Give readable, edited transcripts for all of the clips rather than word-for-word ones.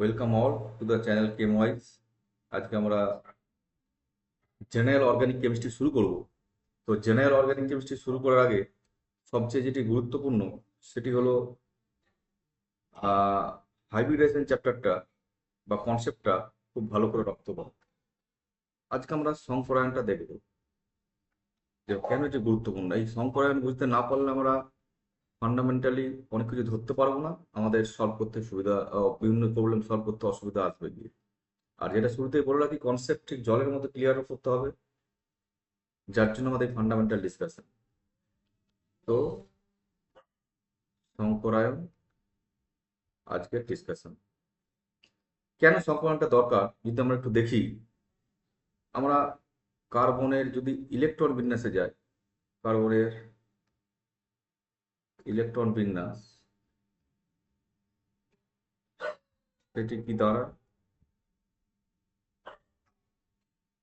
Welcome all to the channel Chemwise. আজকে আমরা general organic chemistry শুরু করব। তো জেনারেল অর্গানিক কেমিস্ট্রি শুরু করার আগে সবচেয়ে যেটি গুরুত্বপূর্ণ সেটি হলো হাইব্রিডাইজেশন চ্যাপ্টারটা বা কনসেপ্টটা খুব ভালো করে রপ্ত করা। আজকে আমরা সংকরায়নটা দেখব যে কেন এটি গুরুত্বপূর্ণ। এই সংকরায়ন বুঝতে না পারলে আমরা ফান্ডামেন্টালি অনেক কিছু ধরতে পারবো না, আমাদের সলভ করতে সুবিধা, বিভিন্ন প্রবলেম সলভ করতে অসুবিধা আসবে গিয়ে। আর যেটা শুরুতেই বলে রাখি, কনসেপ্ট ঠিক জলের মতো ক্লিয়ার করতে হবে, যার জন্য আমাদের ফান্ডামেন্টাল ডিসকাশন। তো সংকরায়ন আজকের ডিসকাশন। কেন সংকরায়নটা দরকার যদি আমরা একটু দেখি। আমরা কার্বনের যদি ইলেকট্রন বিন্যাসে যাই, কার্বনের ইলেকট্রন বিন্যাস এটি কি দ্বারা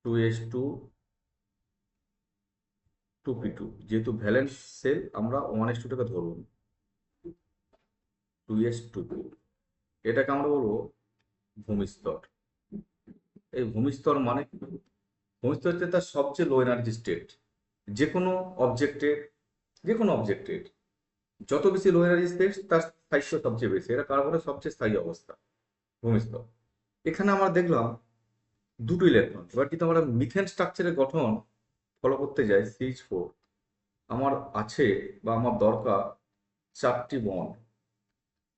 2s2 2p2, যেহেতু ভ্যালেন্স সেল আমরা 1s2টাকে ধরব, 2s2p, এটাকে আমরা বলবো ভূমিস্তর। এই ভূমিস্তর মানে কি? ভূমিস্তর হচ্ছে তার সবচেয়ে লো এনার্জি স্টেট। যে কোনো অবজেক্টের, যে কোনো অবজেক্টের যত বেশি লো এনার্জি স্টেট তার স্থায়িত্ব সবচেয়ে বেশি। এটা কার্বনের সবচেয়ে স্থায়ী অবস্থা, ভূমিস্তর। এখানে আমরা দেখলাম দুটো ইলেকট্রন। এবার কিন্তু আমরা মিথেন স্ট্রাকচারের গঠন ফলো করতে যাই, CH4 আমার আছে বা আমার দরকার চারটি বন্ড,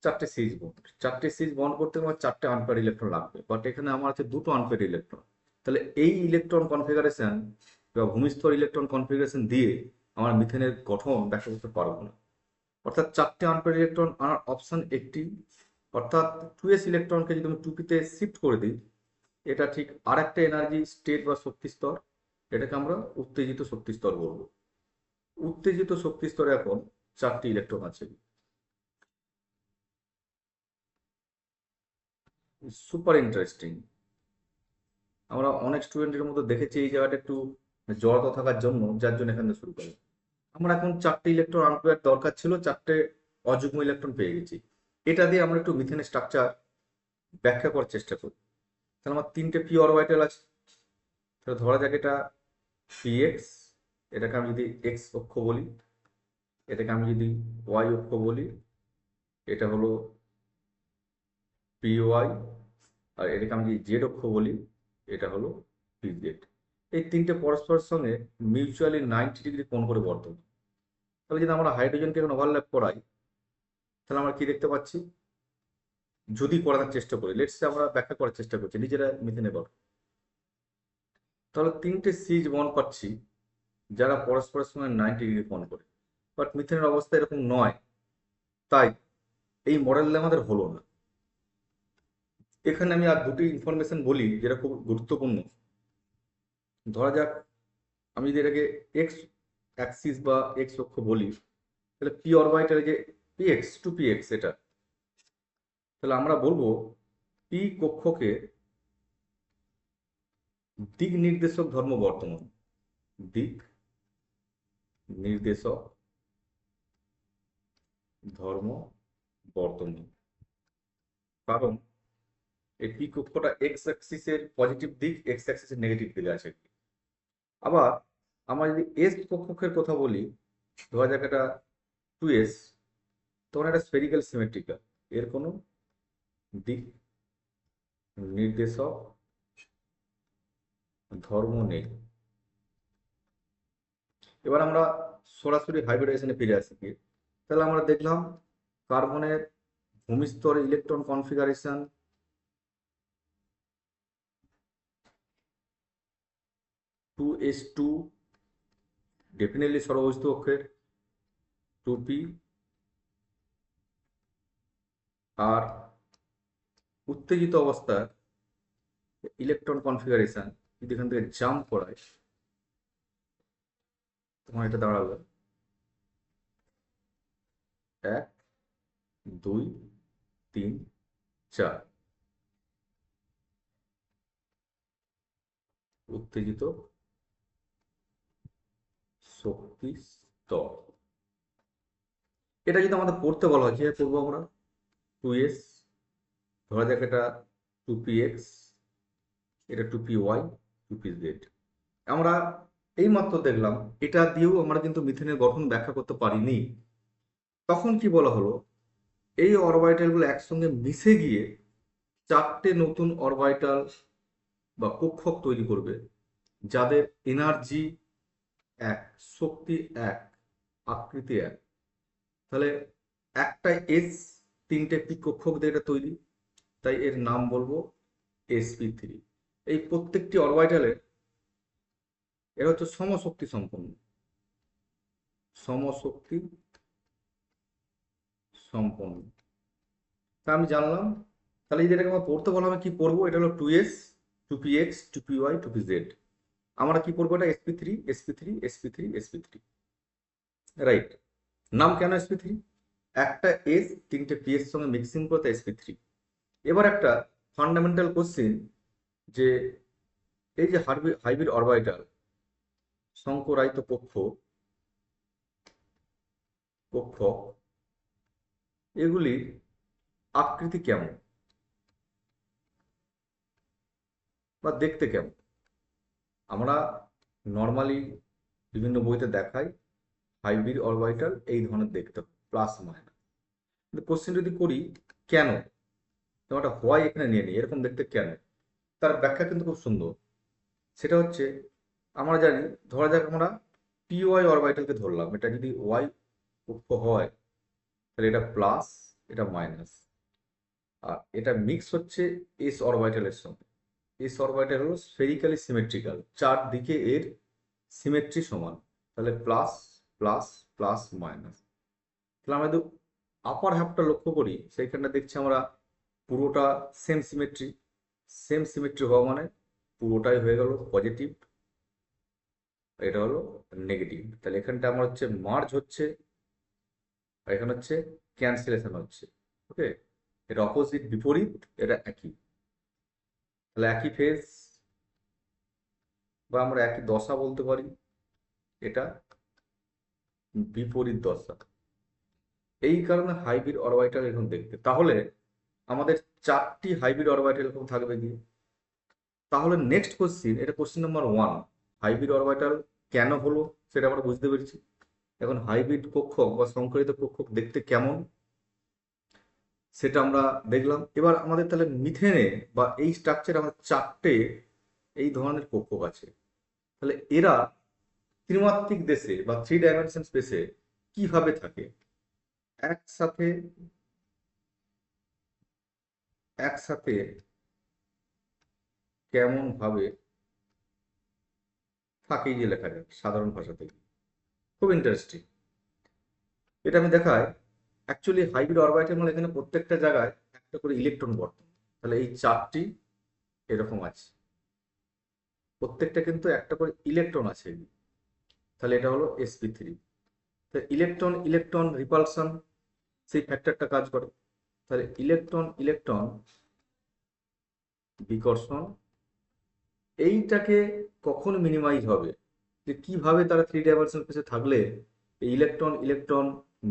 চারটে সিজ বন্ড। চারটে সিজ বন্ড করতে আমার চারটে আনপেয়ার ইলেকট্রন লাগবে, বাট এখানে আমার আছে দুটো আনপেয়ার ইলেকট্রন। তাহলে এই ইলেকট্রন কনফিগারেশন বা ভূমিস্তর ইলেকট্রন কনফিগারেশন দিয়ে আমার মিথেনের গঠন ব্যাখ্যা করতে পারবো না। অর্থাৎ চারটে আনপেয়ার ইলেকট্রন আনার অপশন একটি, অর্থাৎ 2s ইলেকট্রনকে যদি আমি 2p-তে শিফট করে দিই, এটা ঠিক আর একটা এনার্জি স্টেট বা শক্তি স্তর। এটাকে আমরা উত্তেজিত শক্তি স্তর বলবো। উত্তেজিত শক্তি স্তরে এখন চারটি ইলেকট্রন আছে। Super interesting. আমরা অনেক স্টুডেন্টের মধ্যে দেখেছি এই জায়গাটা একটু জড়তা থাকার জন্য, যার জন্য এখান থেকে শুরু করি। আমরা এখন চারটে ইলেকট্রন আনপেয়ার দরকার ছিল, চারটে অযুগ্ম ইলেকট্রন পেয়ে গেছি। এটা দিয়ে আমরা একটু মিথেনের স্ট্রাকচার ব্যাখ্যা করার চেষ্টা করি। তাহলে আমার তিনটে পি অরবিটাল আছে। তাহলে ধরা যাক এটা px, এটাকে আমি যদি এক্স অক্ষ বলি, এটাকে আমি যদি ওয়াই অক্ষ বলি, এটা হলো py, আর এটাকে আমি যদি জেড অক্ষ বলি, এটা হলো pz। এই তিনটে পরস্পরের সঙ্গে মিউচুয়ালি 90 ডিগ্রি কোণ করে বর্তমান। তাহলে যদি আমরা হাইড্রোজেনকে এখন ওভারল্যাপ করাই, তাহলে আমরা কি দেখতে পাচ্ছি? যদি করার চেষ্টা করি, লেটস সে আমরা ব্যাখ্যা করার চেষ্টা করছি নিজেরা মিথেনে বল, তাহলে তিনটে সিজ বন্ড পাচ্ছি যারা পরস্পরের সঙ্গে 90 ডিগ্রি কোণ করে। বাট মিথেনের অবস্থা এরকম নয়, তাই এই মডেলটা আমাদের হলো না। এখানে আমি আর দুটি ইনফরমেশন বলি যেটা খুব গুরুত্বপূর্ণ। ধরা যাক আমি যদি এটাকে এক্স অ্যাক্সিস বা এক্স অক্ষ বলি, তাহলে পি অরবিটালে যে px টু px এটা, তাহলে আমরা বলবো পি কক্ষকে দিক নির্দেশক ধর্ম বর্তমান, দিক নির্দেশক ধর্ম বর্তমান। কারণ এই পি কক্ষটা এক্স অ্যাক্সিসের পজিটিভ দিক, এক্স অ্যাক্সিসের নেগেটিভ দিকে আছে। আবার আমরা যদি এস কক্ষের কথা বলি, ধরা যাক এটা 2s, তখন একটা স্ফেরিক্যাল সিমেট্রিক্যাল, এর কোনো দিক নির্দেশক ধর্ম নেই। এবার আমরা সরাসরি হাইব্রিডাইজেশনে ফিরে আসি গিয়ে। তাহলে আমরা দেখলাম কার্বনের ভূমিস্তর ইলেকট্রন কনফিগারেশন 2s2, ডেফিনেটলি সর্ববস্তু অক্ষের 2p, আর উত্তেজিত অবস্থার ইলেকট্রন কনফিগারেশন যদি এখান থেকে জাম্প করায়, তখন এটা দাঁড়াবে 1 2 3 4, উত্তেজিত শক্তি স্তর। এটা যদি আমাদের পড়তে বলা হয়, কিভাবে পড়বো আমরা? 2s, ধরা যাক এটা 2px, এটা 2py, 2pz। আমরা এইমাত্র দেখলাম এটা দিয়েও আমরা কিন্তু মিথেনের গঠন ব্যাখ্যা করতে পারিনি। তখন কি বলা হলো, এই অরবিটালগুলো একসঙ্গে মিশে গিয়ে চারটে নতুন অরবিটাল বা কক্ষক তৈরি করবে, যাদের এনার্জি এক, শক্তি এক, আকৃতি এক। তাহলে একটা এস, তিনটে পি কক্ষক দিয়ে এটা তৈরি, তাই এর নাম বলবো sp3। এই প্রত্যেকটি অরবিটালের এরা হচ্ছে সমশক্তি সম্পন্ন, সমশক্তি সম্পন্ন। তা আমি জানলাম, তাহলে যেটাকে আমরা পড়তে বলা আমি কি পড়বো, এটা হলো 2s, 2px, 2py, 2pz। আমরা কি পড়বো, এটা sp3, sp3, sp3, sp3, right. নাম কেন sp3? একটা এস তিনটে পি এর সঙ্গে মিক্সিং করতে sp3। এবার একটা ফান্ডামেন্টাল কোশ্চেন, যে এই যে হাইব্রিড অরবিটাল সংকরায়িত কক্ষক এগুলির আকৃতি কেমন বা দেখতে কেমন? আমরা নর্মালি বিভিন্ন বইতে দেখাই হাইব্রিড অরবিটাল এই ধরনের দেখতে হয়, প্লাস মাইনাস। কিন্তু কোশ্চেন যদি করি কেন, একটা হোয়াই এখানে নিয়ে নিই, এরকম দেখতে কেন, তার ব্যাখ্যা কিন্তু খুব সুন্দর। সেটা হচ্ছে, আমরা জানি, ধরা যাক আমরা py অরবিটালকে ধরলাম, এটা যদি ওয়াই কক্ষ হয় তাহলে এটা প্লাস, এটা মাইনাস, আর এটা মিক্স হচ্ছে এস অরবিটালের সঙ্গে। এস অরবিটাল হলো স্ফেরিক্যালি সিমেট্রিক্যাল, চারদিকে এর সিমেট্রি সমান, তাহলে প্লাস প্লাস প্লাস মাইনাস। তাহলে আমরা যদি আপার হাফটা লক্ষ্য করি, সেইখানটা দেখছি আমরা পুরোটা সেম সিমেট্রি। সেম সিমেট্রি হওয়া মানে পুরোটাই হয়ে গেল পজিটিভ, এটা হলো নেগেটিভ। তাহলে এখানটা আমার হচ্ছে মার্জ হচ্ছে, আর এখানে হচ্ছে ক্যান্সেলেশন হচ্ছে। ওকে, এটা অপোজিট, বিপরীত, এটা একই। তাহলে একই ফেজ বা আমরা একই দশা বলতে পারি, এটা বিপরীত দশা। এই কারণে হাইব্রিড অরবিটাল এরকম দেখতে। তাহলে আমাদের চারটি হাইব্রিড অরবিটাল এরকম থাকবে কি? তাহলে নেক্সট কোশ্চিন, এটা কোশ্চিন নাম্বার 1, হাইব্রিড অরবিটাল কেন হলো সেটা আমরা বুঝতে পেরেছি। এখন হাইব্রিড কক্ষক বা সংকরিত কক্ষক দেখতে কেমন সেটা আমরা দেখলাম। এবার আমাদের তাহলে মিথেনে বা এই স্ট্রাকচারে আমাদের চারটে এই ধরনের কক্ষক আছে। তাহলে এরা ত্রিমাত্রিক দেশে বা 3 ডাইমেনশন স্পেসে কিভাবে থাকে, একসাথে একসাথে কেমন ভাবে থাকে, যে লেখা যায় সাধারণ ভাষা থেকে, খুব ইন্টারেস্টিং। এটা আমি দেখাই। অ্যাকচুয়ালি হাইব্রিড অরবিটাল মানে এখানে প্রত্যেকটা জায়গায় একটা করে ইলেকট্রন বর্তমান। তাহলে এই চারটি এরকম আছে, প্রত্যেকটা কিন্তু একটা করে ইলেকট্রন আছে। তাহলে এটা হলো sp3। ইলেকট্রন ইলেকট্রন রিপালশন, সেই ফ্যাক্টরটা কাজ করে। তাহলে ইলেকট্রন ইলেকট্রন বিকর্ষণ, এইটাকে কখন মিনিমাইজ হবে, যে কিভাবে তারা 3 ডাইমেনশন স্পেসে থাকলে এই ইলেকট্রন ইলেকট্রন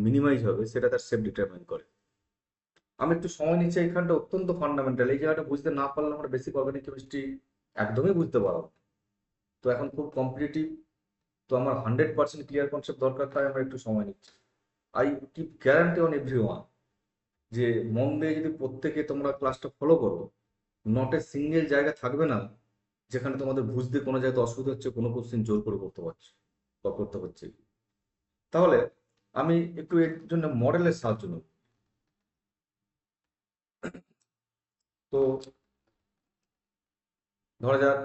মিনিমাইজ হবে, সেটা তার শেপ ডিটারমাইন করে। আমি একটু সময় নিচ্ছি, এইখানটা অত্যন্ত ফান্ডামেন্টাল। এই জায়গাটা বুঝতে না পারলে আমরা বেসিক অর্গানিক কেমিস্ট্রি একদমই বুঝতে পারবো। তো এখন খুব কম্পিটিটিভ, তো আমার 100% ক্লিয়ার কনসেপ্ট দরকার, তাই আমরা একটু সময় নিচ্ছি। I keep guarantee on everyone, যে মন দিয়ে যদি প্রত্যেকে তোমরা ক্লাসটা ফলো করো, নট এ সিঙ্গেল জায়গা থাকবে না যেখানে তোমাদের বুঝতে কোনো জায়গায় অসুবিধা হচ্ছে, কোনো কোশ্চেন জোর করে করতে পারছো বা করতে হচ্ছে। তাহলে আমি একটু এর জন্য মডেলের সাহায্য নেব। তো ধরা যাক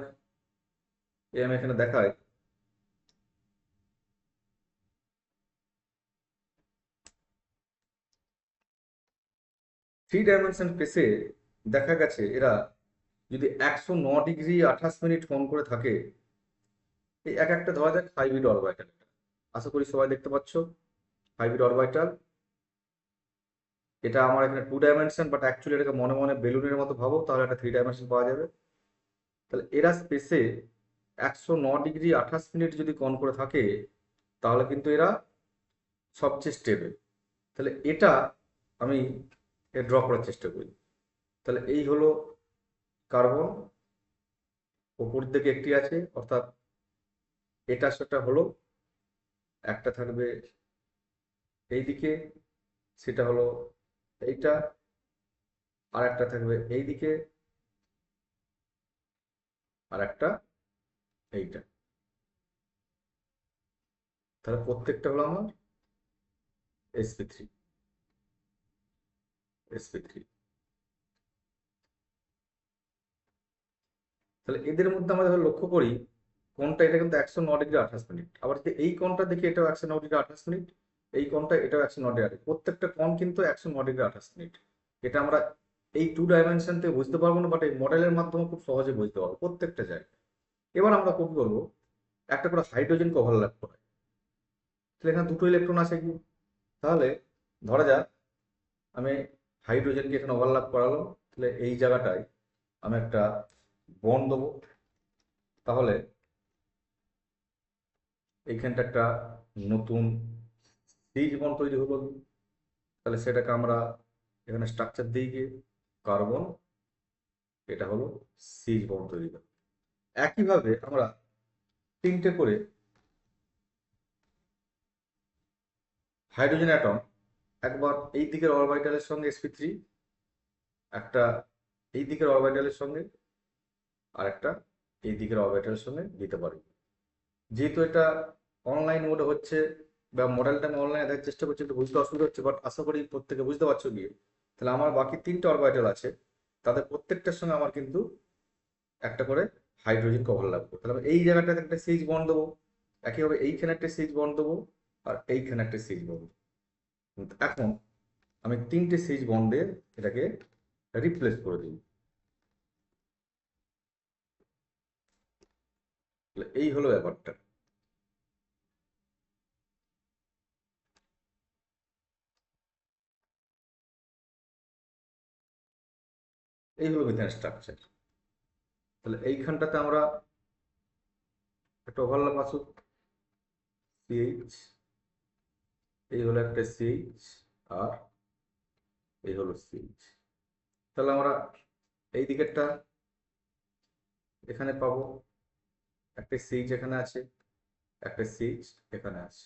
আমি এখানে দেখাই, থ্রি ডাইমেনশন স্পেসে দেখা গেছে এরা যদি 109°28' কোণ করে থাকে, এই এক একটা ধরা যাক হাইব্রিড অরবিটাল। আশা করি সবাই দেখতে পাচ্ছ হাইব্রিড অরবিটাল। এটা আমার এখানে 2 ডাইমেনশন, বাট অ্যাকচুয়ালি এটাকে মনে মনে বেলুনের মতো ভাবো, তাহলে একটা 3 ডাইমেনশন পাওয়া যাবে। তাহলে এরা স্পেসে 109°28' যদি কোণ করে থাকে, তাহলে কিন্তু এরা সবচেয়ে স্টেবল। তাহলে এটা আমি ড্র করার চেষ্টা করি। তাহলে এই হলো কার্বন উপর দিকে একটি আছে, অর্থাৎ এটা সেটা হলো, একটা থাকবে এইদিকে, সেটা হলো এইটা, আর একটা থাকবে এইদিকে, আর একটা এইটা। তাহলে প্রত্যেকটা হলো আমার sp3 sp3। তাহলে এদের মধ্যে আমরা যখন লক্ষ্য করি কোনটা, এটা কিন্তু 109°28'। আবার যদি এই কোণটা দেখি, এটাও 109°28'। এই কোণটা, এটাও 109°। প্রত্যেকটা কোণ কিন্তু 109°28'। এটা আমরা এই 2 ডাইমেনশন থেকে বুঝতে পারবো না, বাট এই মডেলের মাধ্যমে খুব সহজে বুঝতে পারবো প্রত্যেকটা জায়গায়। এবার আমরা কি করবো, একটা করে হাইড্রোজেনকে ওভারল্যাপ করে, তাহলে এখানে দুটো ইলেকট্রন আছে কি, তাহলে ধরা যাক আমি হাইড্রোজেনকে এখানে ওভারল্যাপ করালো, তাহলে এই জায়গাটায় আমি একটা বন্ড দেবো। তাহলে এইখানটা একটা নতুন সিজ বন্ড তৈরি হলো। তাহলে সেটাকে আমরা এখানে স্ট্রাকচার দিই গিয়ে কার্বন, এটা হলো সিজ বন্ড তৈরি করে। একইভাবে আমরা তিনটে করে হাইড্রোজেন অ্যাটম একবার এই দিকের অরবিটালের সঙ্গে sp3, একটা এই দিকের অরবিটালের সঙ্গে, আর একটা এই দিকের অরবিটালের সঙ্গে দিতে পারি। যেহেতু এটা অনলাইন মোডে হচ্ছে বা মডেলটা আমি অনলাইনে দেখার চেষ্টা করছি, একটু বুঝতে অসুবিধা হচ্ছে, বাট আশা করি প্রত্যেকে বুঝতে পারছো গিয়ে। তাহলে আমার বাকি তিনটে অরবিটাল আছে, তাদের প্রত্যেকটার সঙ্গে আমার কিন্তু একটা করে হাইড্রোজেনকে ওভারল্যাপ করবে। তাহলে আমি এই জায়গাটাতে একটা সিজ বন্ড দেবো, একইভাবে এইখানে একটা সিজ বন্ড দেবো, আর এইখানে একটা সিজ বন্ড। এখন আমি তিনটে সিজ বন্ডে এটাকে রিপ্লেস করে দিই। এই হলো ব্যাপারটা। এই হলো মিথেন স্ট্রাকচার। তাহলে এইখানটাতে আমরা একটা ওভারল্যাপ আসুক, সিএইচ, এই হলো একটা সিএইচ, আর এই হলো সিএইচ। তাহলে আমরা এই দিকেরটা এখানে পাবো, একটা সিএইচ এখানে আছে, একটা সিএইচ এখানে আছে।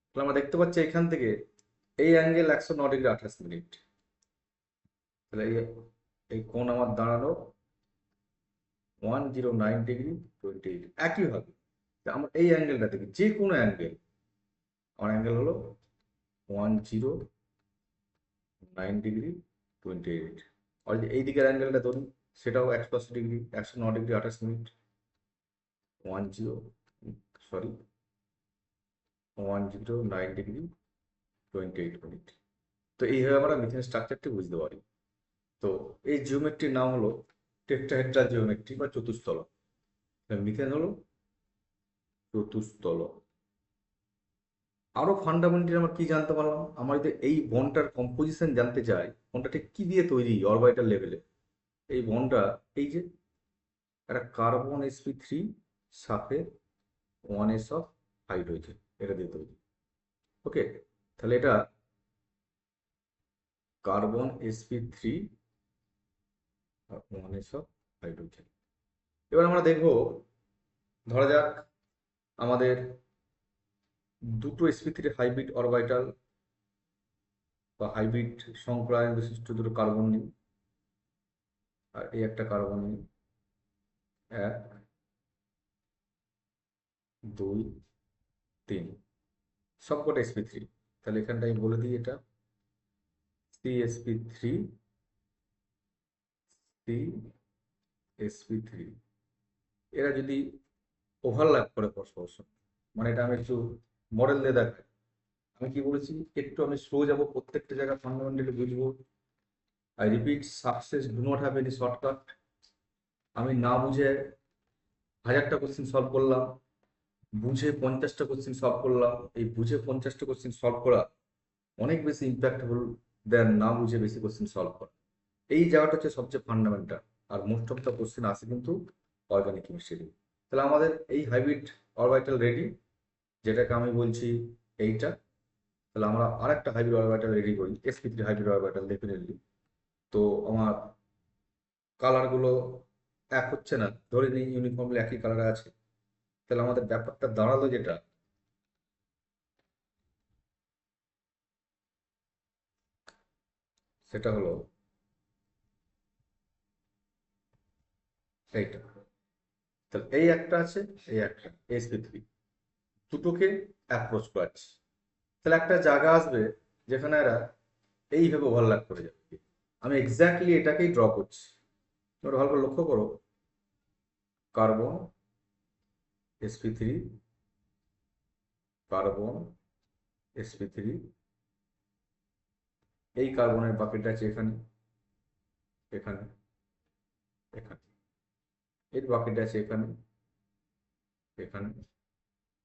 তাহলে আমরা দেখতে পাচ্ছি এখান থেকে এই অ্যাঙ্গেল 109°28'। তাহলে এই কোণ আমার দাঁড়ালো 109°28। একইভাবে আমরা এই অ্যাঙ্গেলটা দেখি, যে কোনো অ্যাঙ্গেল, আমার অ্যাঙ্গেল হলো 109°28। আর যে এই দিকের অ্যাঙ্গেলটা ধরুন, সেটাও 180°, 109°28'। 109°28'। তো এইভাবে আমরা মিথেন স্ট্রাকচারটি বুঝতে পারি। তো এই জিওমেট্রির নাম হলো টেট্রাহেড্রাল জিওমেট্রি বা চতুস্তল। মিথেন হলো চতুস্তল। আরো ফান্ডামেন্টাল আমরা কি জানতে পারলাম, আমরা যদি এই বন্ডটার কম্পোজিশন জানতে চাই, বন্ডটা ঠিক কি দিয়ে তৈরি অরবিটাল লেভেলে। এই বন্ডটা, এই যে একটা কার্বন sp3 সাথে 1s অফ হাইড্রোজেন, এটা দিয়ে তৈরি। ওকে, তাহলে এটা carbon sp3 R 1s of hydrogen. এবার আমরা দেখব, ধরা যাক আমাদের দুটো sp3 হাইব্রিড অরবিটাল বা হাইব্রিড সংক্রায়ন বিশিষ্ট দুটো কার্বন নিই, আর এই একটা কার্বন নিই, 1 2 3, সবকটা sp3। তাহলে এখানটা আমি বলে দিই, এটা CsP3 CsP3। এরা যদি ওভারল্যাপ করে পরস্পর সঙ্গে, মানে এটা আমি একটু মডেল দিয়ে দেখাই। আমি কি বলেছি, একটু আমি স্লো যাবো, প্রত্যেকটা জায়গা ফান্ডামেন্টালি বুঝবো। I repeat, success do not have any shortcut. আমি না বুঝে 1000টা কোশ্চেন সলভ করলাম, বুঝে 50টা কোশ্চেন সলভ করলাম। এই বুঝে 50টা কোশ্চেন সলভ করা অনেক বেশি ইম্প্যাক্টফুল দেন না বুঝে বেশি কোশ্চেন সলভ করা। এই জায়গাটা হচ্ছে সবচেয়ে ফান্ডামেন্টাল। আর মোস্ট অফ দ্য কোশ্চেন আসে কিন্তু অর্গানিক কেমিস্ট্রি। তাহলে আমাদের এই হাইব্রিড অরবিটাল রেডি, যেটাকে আমি বলছি এইটা। তাহলে আমরা আরেকটা হাইব্রিড অরবিটাল রেডি করি, sp3 হাইব্রিড অরবিটাল ডেফিনেটলি। তো আমার কালারগুলো এক হচ্ছে না, ধরে নিই ইউনিফর্মলি একই কালারে আছে, তাহলে আমাদের ব্যাপারটা দাঁড়ালো যেটা, সেটা হলো এইটা। তাহলে এই একটা আছে, এই একটা sp3, দুটোকে অ্যাপ্রোচ করাচ্ছি। তাহলে একটা জায়গা আসবে যেখানে এরা এইভাবে ওভারল্যাপ করে যাবে। আমি এক্স্যাক্টলি এটাকেই ড্র করছি। তোমরা ভালো করে লক্ষ্য করো, কার্বন sp3, কার্বন sp3, এই কার্বনের বাকিটা আছে এখানে, এখানে, এখানে, এর বাকিটা আছে এখানে, এখানে,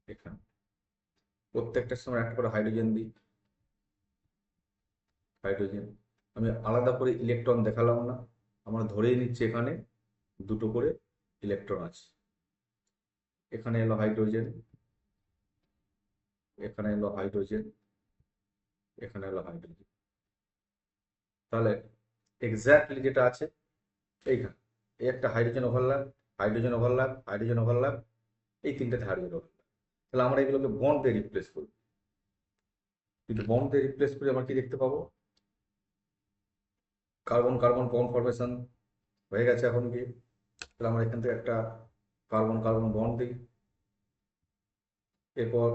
এখানে। প্রত্যেকটার সময় একটা করে হাইড্রোজেন দিই, হাইড্রোজেন। আমি আলাদা করে ইলেকট্রন দেখালাম না, আমরা ধরেই নিচ্ছি এখানে দুটো করে ইলেকট্রন আছে। এখানে এলো হাইড্রোজেন, এখানে এলো হাইড্রোজেন, এখানে এলো হাইড্রোজেন। তাহলে এক্স্যাক্টলি যেটা আছে এইখানে, এই একটা hydrogen overlap, hydrogen overlap, hydrogen overlap, এই তিনটে হাইড্রোজেন ওভারল্যাপ। তাহলে আমরা এগুলোকে বন্ড দিয়ে রিপ্লেস করি। কিন্তু বন্ড দিয়ে রিপ্লেস করে আমরা কি দেখতে পাবো, কার্বন কার্বন বন্ড ফরমেশন হয়ে গেছে এখন কি। তাহলে আমরা এখান থেকে একটা কার্বন কার্বন বন্ড দিই, এরপর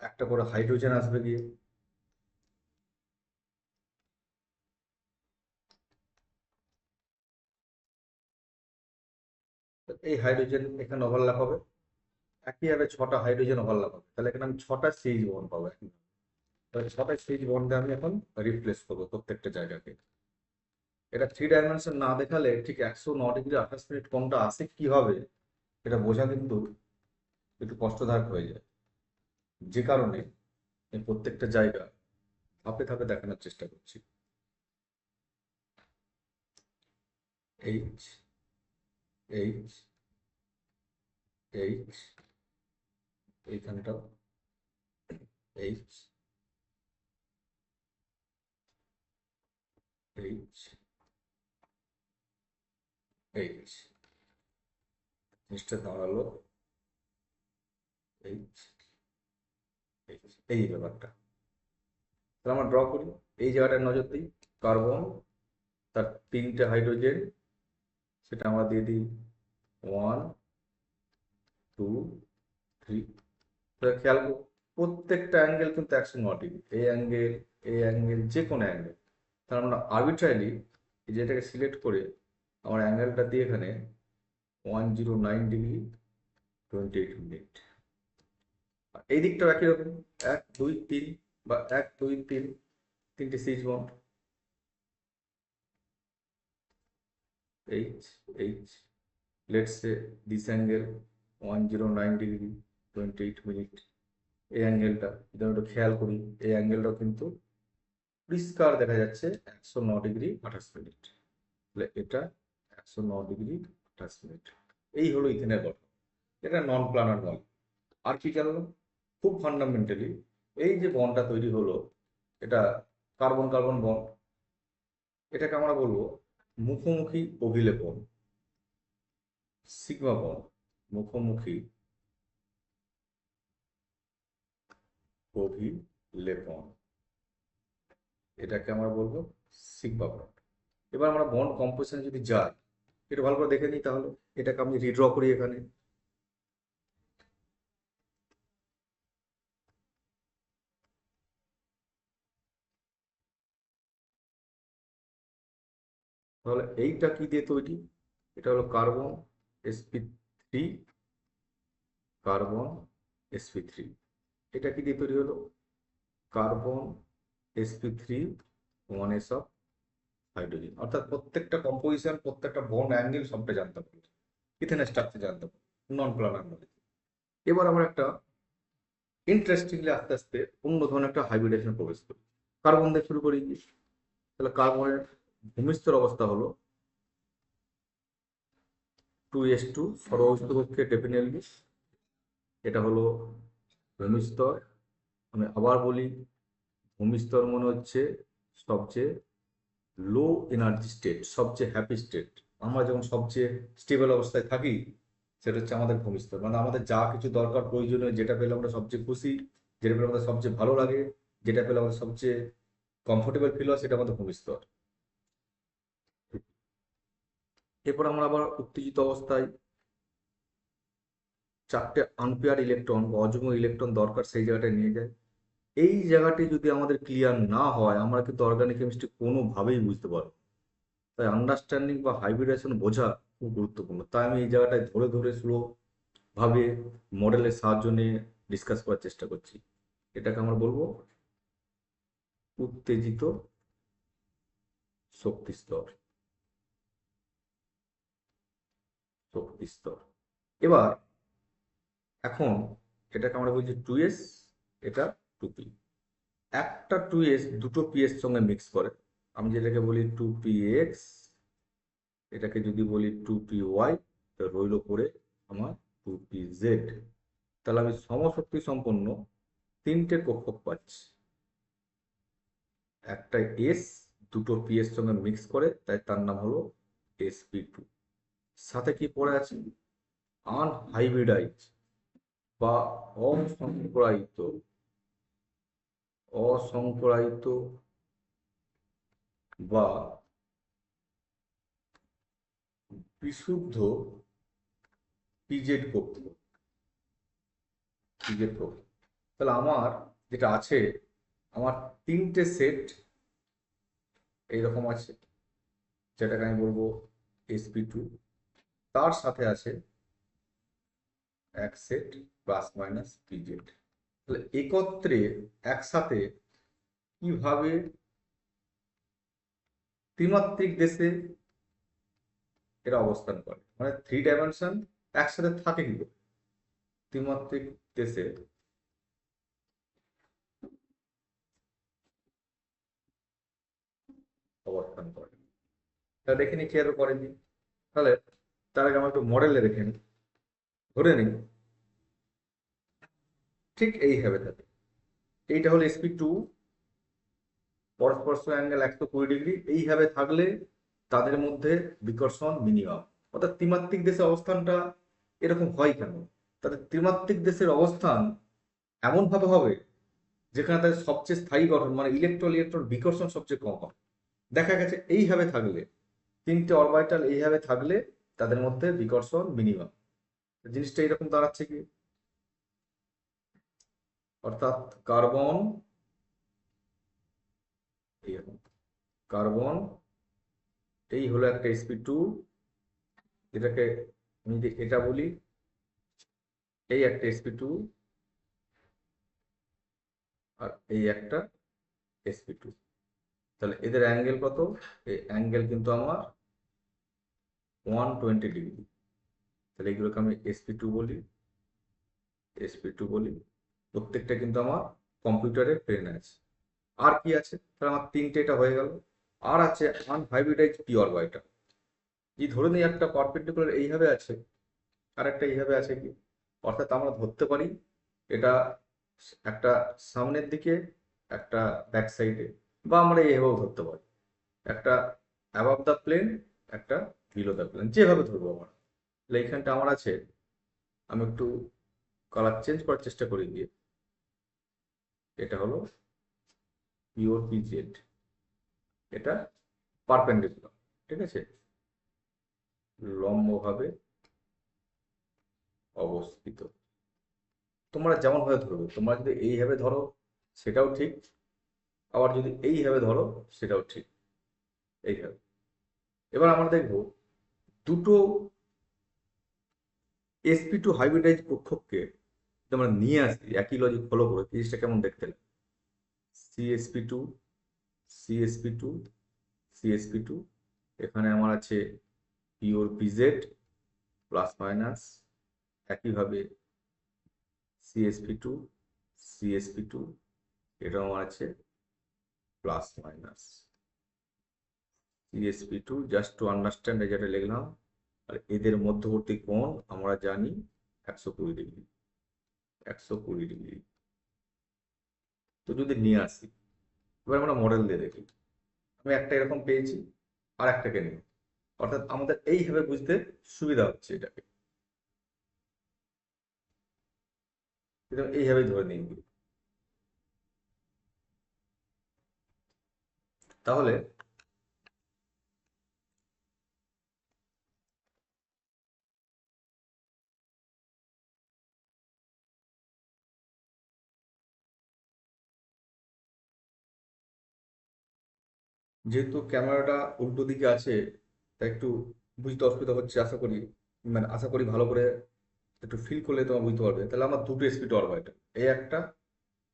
একটা করে হাইড্রোজেন আসবে গিয়ে, এই হাইড্রোজেন এখানে ওভারল্যাপ হবে, একইভাবে ছটা হাইড্রোজেন ওভারল্যাপ হবে। তাহলে এখানে আমি ছটা সিএইচ বন্ড পাবো এখন। তাহলে ছটা সিএইচ বন্ডে আমি এখন রিপ্লেস করবো প্রত্যেকটা জায়গাকে। এটা 3 ডাইমেনশন না দেখালে ঠিক 109°28' কোনটা আসে কি হবে এটা বোঝা কিন্তু একটু কষ্টদায়ক হয়ে যায়। যে কারণে এই প্রত্যেকটা জায়গা ধাপে ধাপে দেখানোর চেষ্টা করছি। এইচ, এইচ, এইচ, এইখানটা এইচ, এইচ, এইচ, জিনিসটা দাঁড়ালো এইচ, এইচ, এই ব্যাপারটা। তাহলে আমরা ড্র করি, এই জায়গাটায় নজর দিই, কার্বন তার তিনটে হাইড্রোজেন, সেটা আমরা দিয়ে দিই 1, 2, 3। তাহলে খেয়াল করো প্রত্যেকটা অ্যাঙ্গেল কিন্তু 109°, এই অ্যাঙ্গেল, এই অ্যাঙ্গেল, যে কোনো অ্যাঙ্গেল। তাহলে আমরা আর্বিট্রারিলি যেটাকে সিলেক্ট করে আমার অ্যাঙ্গেলটা দিয়ে এখানে 109°28'। এই দিকটাও একই রকম, 1, 2, 3, বা 1, 2, 3, তিনটে series bond, H, H. Let's say this angle 109°28'। এই অ্যাঙ্গেলটা যদি আমরা একটু খেয়াল করি, এই অ্যাঙ্গেলটাও কিন্তু পরিষ্কার দেখা যাচ্ছে 109°28'। তাহলে এটা 109°28'। এই হলো ইথেনের গঠন। এটা নন প্লানার বল। আর কি গেল, খুব ফান্ডামেন্টালি এই যে বন্ডটা তৈরি হলো, এটা কার্বন কার্বন বন্ড, এটাকে আমরা বলবো মুখোমুখি অভিলেপন, সিগমা বন্ড, মুখোমুখি অভিলেপন, এটাকে আমরা বলবো সিগমা বন্ড। এবার আমরা বন্ড কম্পোজিশনে যদি যাই, এটা ভালো করে দেখে নিই, তাহলে এটাকে আমি রিড্র করি এখানে। তাহলে এইটা কি দিয়ে তৈরি, এটা হলো কার্বন sp3, কার্বন sp3। এটা কি দিয়ে তৈরি হলো, carbon sp3, 1s of hydrogen. অর্থাৎ প্রত্যেকটা কম্পোজিশন, প্রত্যেকটা বন্ড অ্যাঙ্গেল সবটা জানতে পারি, ইথেনের স্ট্রাকচার জানতে পারি নন প্লানার নলেজ। এবার আমরা একটা ইন্টারেস্টিংলি আস্তে আস্তে অন্য ধরনের একটা হাইব্রিডেশনে প্রবেশ করি। কার্বন দিয়ে শুরু করি কি, তাহলে কার্বনের ভূমিস্তর অবস্থা হলো 2s2, সর্বস্থ কক্ষে ডেফিনেটলি এটা হলো ভূমিস্তর। আমি আবার বলি, ভূমিস্তর মনে হচ্ছে সবচেয়ে লো এনার্জি স্টেট, সবচেয়ে হ্যাপি স্টেট। আমরা যখন সবচেয়ে স্টেবল অবস্থায় থাকি সেটা হচ্ছে আমাদের ভূমিস্তর, মানে আমাদের যা কিছু দরকার প্রয়োজনীয়, যেটা পেলে আমরা সবচেয়ে খুশি, যেটা পেলে আমাদের সবচেয়ে ভালো লাগে, যেটা পেলে আমাদের সবচেয়ে কমফোর্টেবল ফিল হয়, সেটা আমাদের ভূমিস্তর। এরপর আমরা আবার উত্তেজিত অবস্থায় চারটে আনপেয়ার ইলেকট্রন বা অযুগ্ম ইলেকট্রন দরকার, সেই জায়গাটায় নিয়ে যায়। এই জায়গাটি যদি আমাদের ক্লিয়ার না হয়, আমরা কিন্তু অর্গানিক কেমিস্ট্রি কোনোভাবেই বুঝতে পারবো না। তাই আন্ডারস্ট্যান্ডিং বা হাইব্রিডেশন বোঝা খুব গুরুত্বপূর্ণ। তাই আমি এই জায়গাটায় ধরে ধরে স্লো ভাবে মডেলের সাহায্য নিয়ে ডিসকাস করার চেষ্টা করছি। এটাকে আমরা বলবো উত্তেজিত শক্তি স্তর। শক্তি স্তর। এবার এখন এটাকে আমরা বলছি 2s, এটা 2p। একটা 2s দুটো p এর সঙ্গে মিক্স করে, আমি যেটাকে বলি 2px, এটাকে যদি বলি 2py, রইল পরে আমার 2pz। তাহলে আমি সমশক্তি সম্পন্ন তিনটে কক্ষক পাচ্ছি। একটা এস দুটো পি এর সঙ্গে মিক্স করে, তাই তার নাম হলো sp2। সাথে কি পড়ে আছে? আনহাইব্রিডাইজ বা অসংকরায়িত, অসংকরায়িত বা বিশুদ্ধ পিজেড কক্ষ। পিজেড কক্ষ। তাহলে আমার যেটা আছে, আমার তিনটে সেট এইরকম আছে, যেটাকে আমি বলবো sp2। তার সাথে আছে এক সেট প্লাস মাইনাস পিজেড। তাহলে একত্রে একসাথে কিভাবে ত্রিমাত্রিক দেশে এরা অবস্থান করে, মানে 3 ডাইমেনশন একসাথে থাকে কি করে ত্রিমাত্রিক দেশে অবস্থান করে। তা দেখে নি কিভাবে করেনি। তাহলে তার আগে আমরা একটু মডেলে দেখে নিই। ধরে নিই ঠিক এইভাবে থাকে। এইটা হলো sp2, পরস্পর অ্যাঙ্গেল 120 ডিগ্রি। এইভাবে থাকলে তাদের মধ্যে বিকর্ষণ মিনিমাম। অর্থাৎ ত্রিমাত্রিক দেশে অবস্থানটা এরকম হয় কেন? তাদের ত্রিমাত্রিক দেশের অবস্থান এমন ভাবে হবে যেখানে তাদের সবচেয়ে স্থায়ী গঠন, মানে ইলেকট্রন ইলেকট্রন বিকর্ষণ সবচেয়ে কম হয়। দেখা গেছে এইভাবে থাকলে, তিনটে অরবিটাল এইভাবে থাকলে তাদের মধ্যে বিকর্ষণ মিনিমাম। জিনিসটা এরকম দাঁড়াচ্ছে কি, অর্থাৎ কার্বন, এইরকম কার্বন, এই হলো একটা sp2, যেটাকে আমি যদি এটা বলি, এই একটা sp2 আর এই একটা sp2। তাহলে এদের অ্যাঙ্গেল কত? এই অ্যাঙ্গেল কিন্তু আমার 120 ডিগ্রি। তাহলে এগুলোকে আমি sp2 বলি, sp2 বলি। প্রত্যেকটা কিন্তু আমার কম্পিউটারে প্লেন আছে। আর কি আছে? তাহলে আমার তিনটে এটা হয়ে গেল। আর আছে আনহাইব্রিডাইজ পি অরবিটাল। যে ধরে নিই একটা পারপেন্ডিকুলার এইভাবে আছে, আর একটা এইভাবে আছে কি, অর্থাৎ আমরা ধরতে পারি এটা একটা সামনের দিকে, একটা ব্যাক সাইডে, বা আমরা এইভাবেও ধরতে পারি, একটা অ্যাবাভ দ্য প্লেন, একটা বিলো দ্য প্লেন, যেভাবে ধরবো আমরা। তাহলে এইখানটা আমার আছে, আমি একটু কালার চেঞ্জ করার চেষ্টা করি গিয়ে, এটা হলো পিওর পিজেড, এটা পারপেন্ডিকুলার, ঠিক আছে, লম্বভাবে অবস্থিত। তোমরা যেমন ভাবে ধরবে, তোমরা যদি এইভাবে ধরো সেটাও ঠিক, আবার যদি এইভাবে ধরো সেটাও ঠিক, এইভাবে। এবার আমরা দেখব দুটো sp2 হাইব্রিডাইজ কক্ষককে যদি আমরা নিয়ে আসি একই লজিক ফলো করে, জিনিসটা কেমন দেখতে লাগে। csp2, csp2, csp2, এখানে আমার আছে পিওর পিজেড প্লাস মাইনাস, একইভাবে csp2, csp2, এটাও আমার আছে plus minus. csp2 just to understand যেটা লিখলাম। আর এদের মধ্যবর্তী কোণ আমরা জানি 120 ডিগ্রি, 120 ডিগ্রি। তো যদি নিয়ে আসি, এবার আমরা মডেল দিয়ে দেখি। আমি একটা এরকম পেয়েছি, আর একটাকে নিই, অর্থাৎ আমাদের এইভাবে বুঝতে সুবিধা হচ্ছে এটাকে, এইভাবেই ধরে নিন। তাহলে যেহেতু ক্যামেরাটা উল্টো দিকে আছে, তাই একটু বুঝতে অসুবিধা হচ্ছে আশা করি, মানে আশা করি ভালো করে একটু ফিল করলে তোমার বুঝতে পারবে। তাহলে আমার দুটো স্পিড অরবিটাল, এই একটা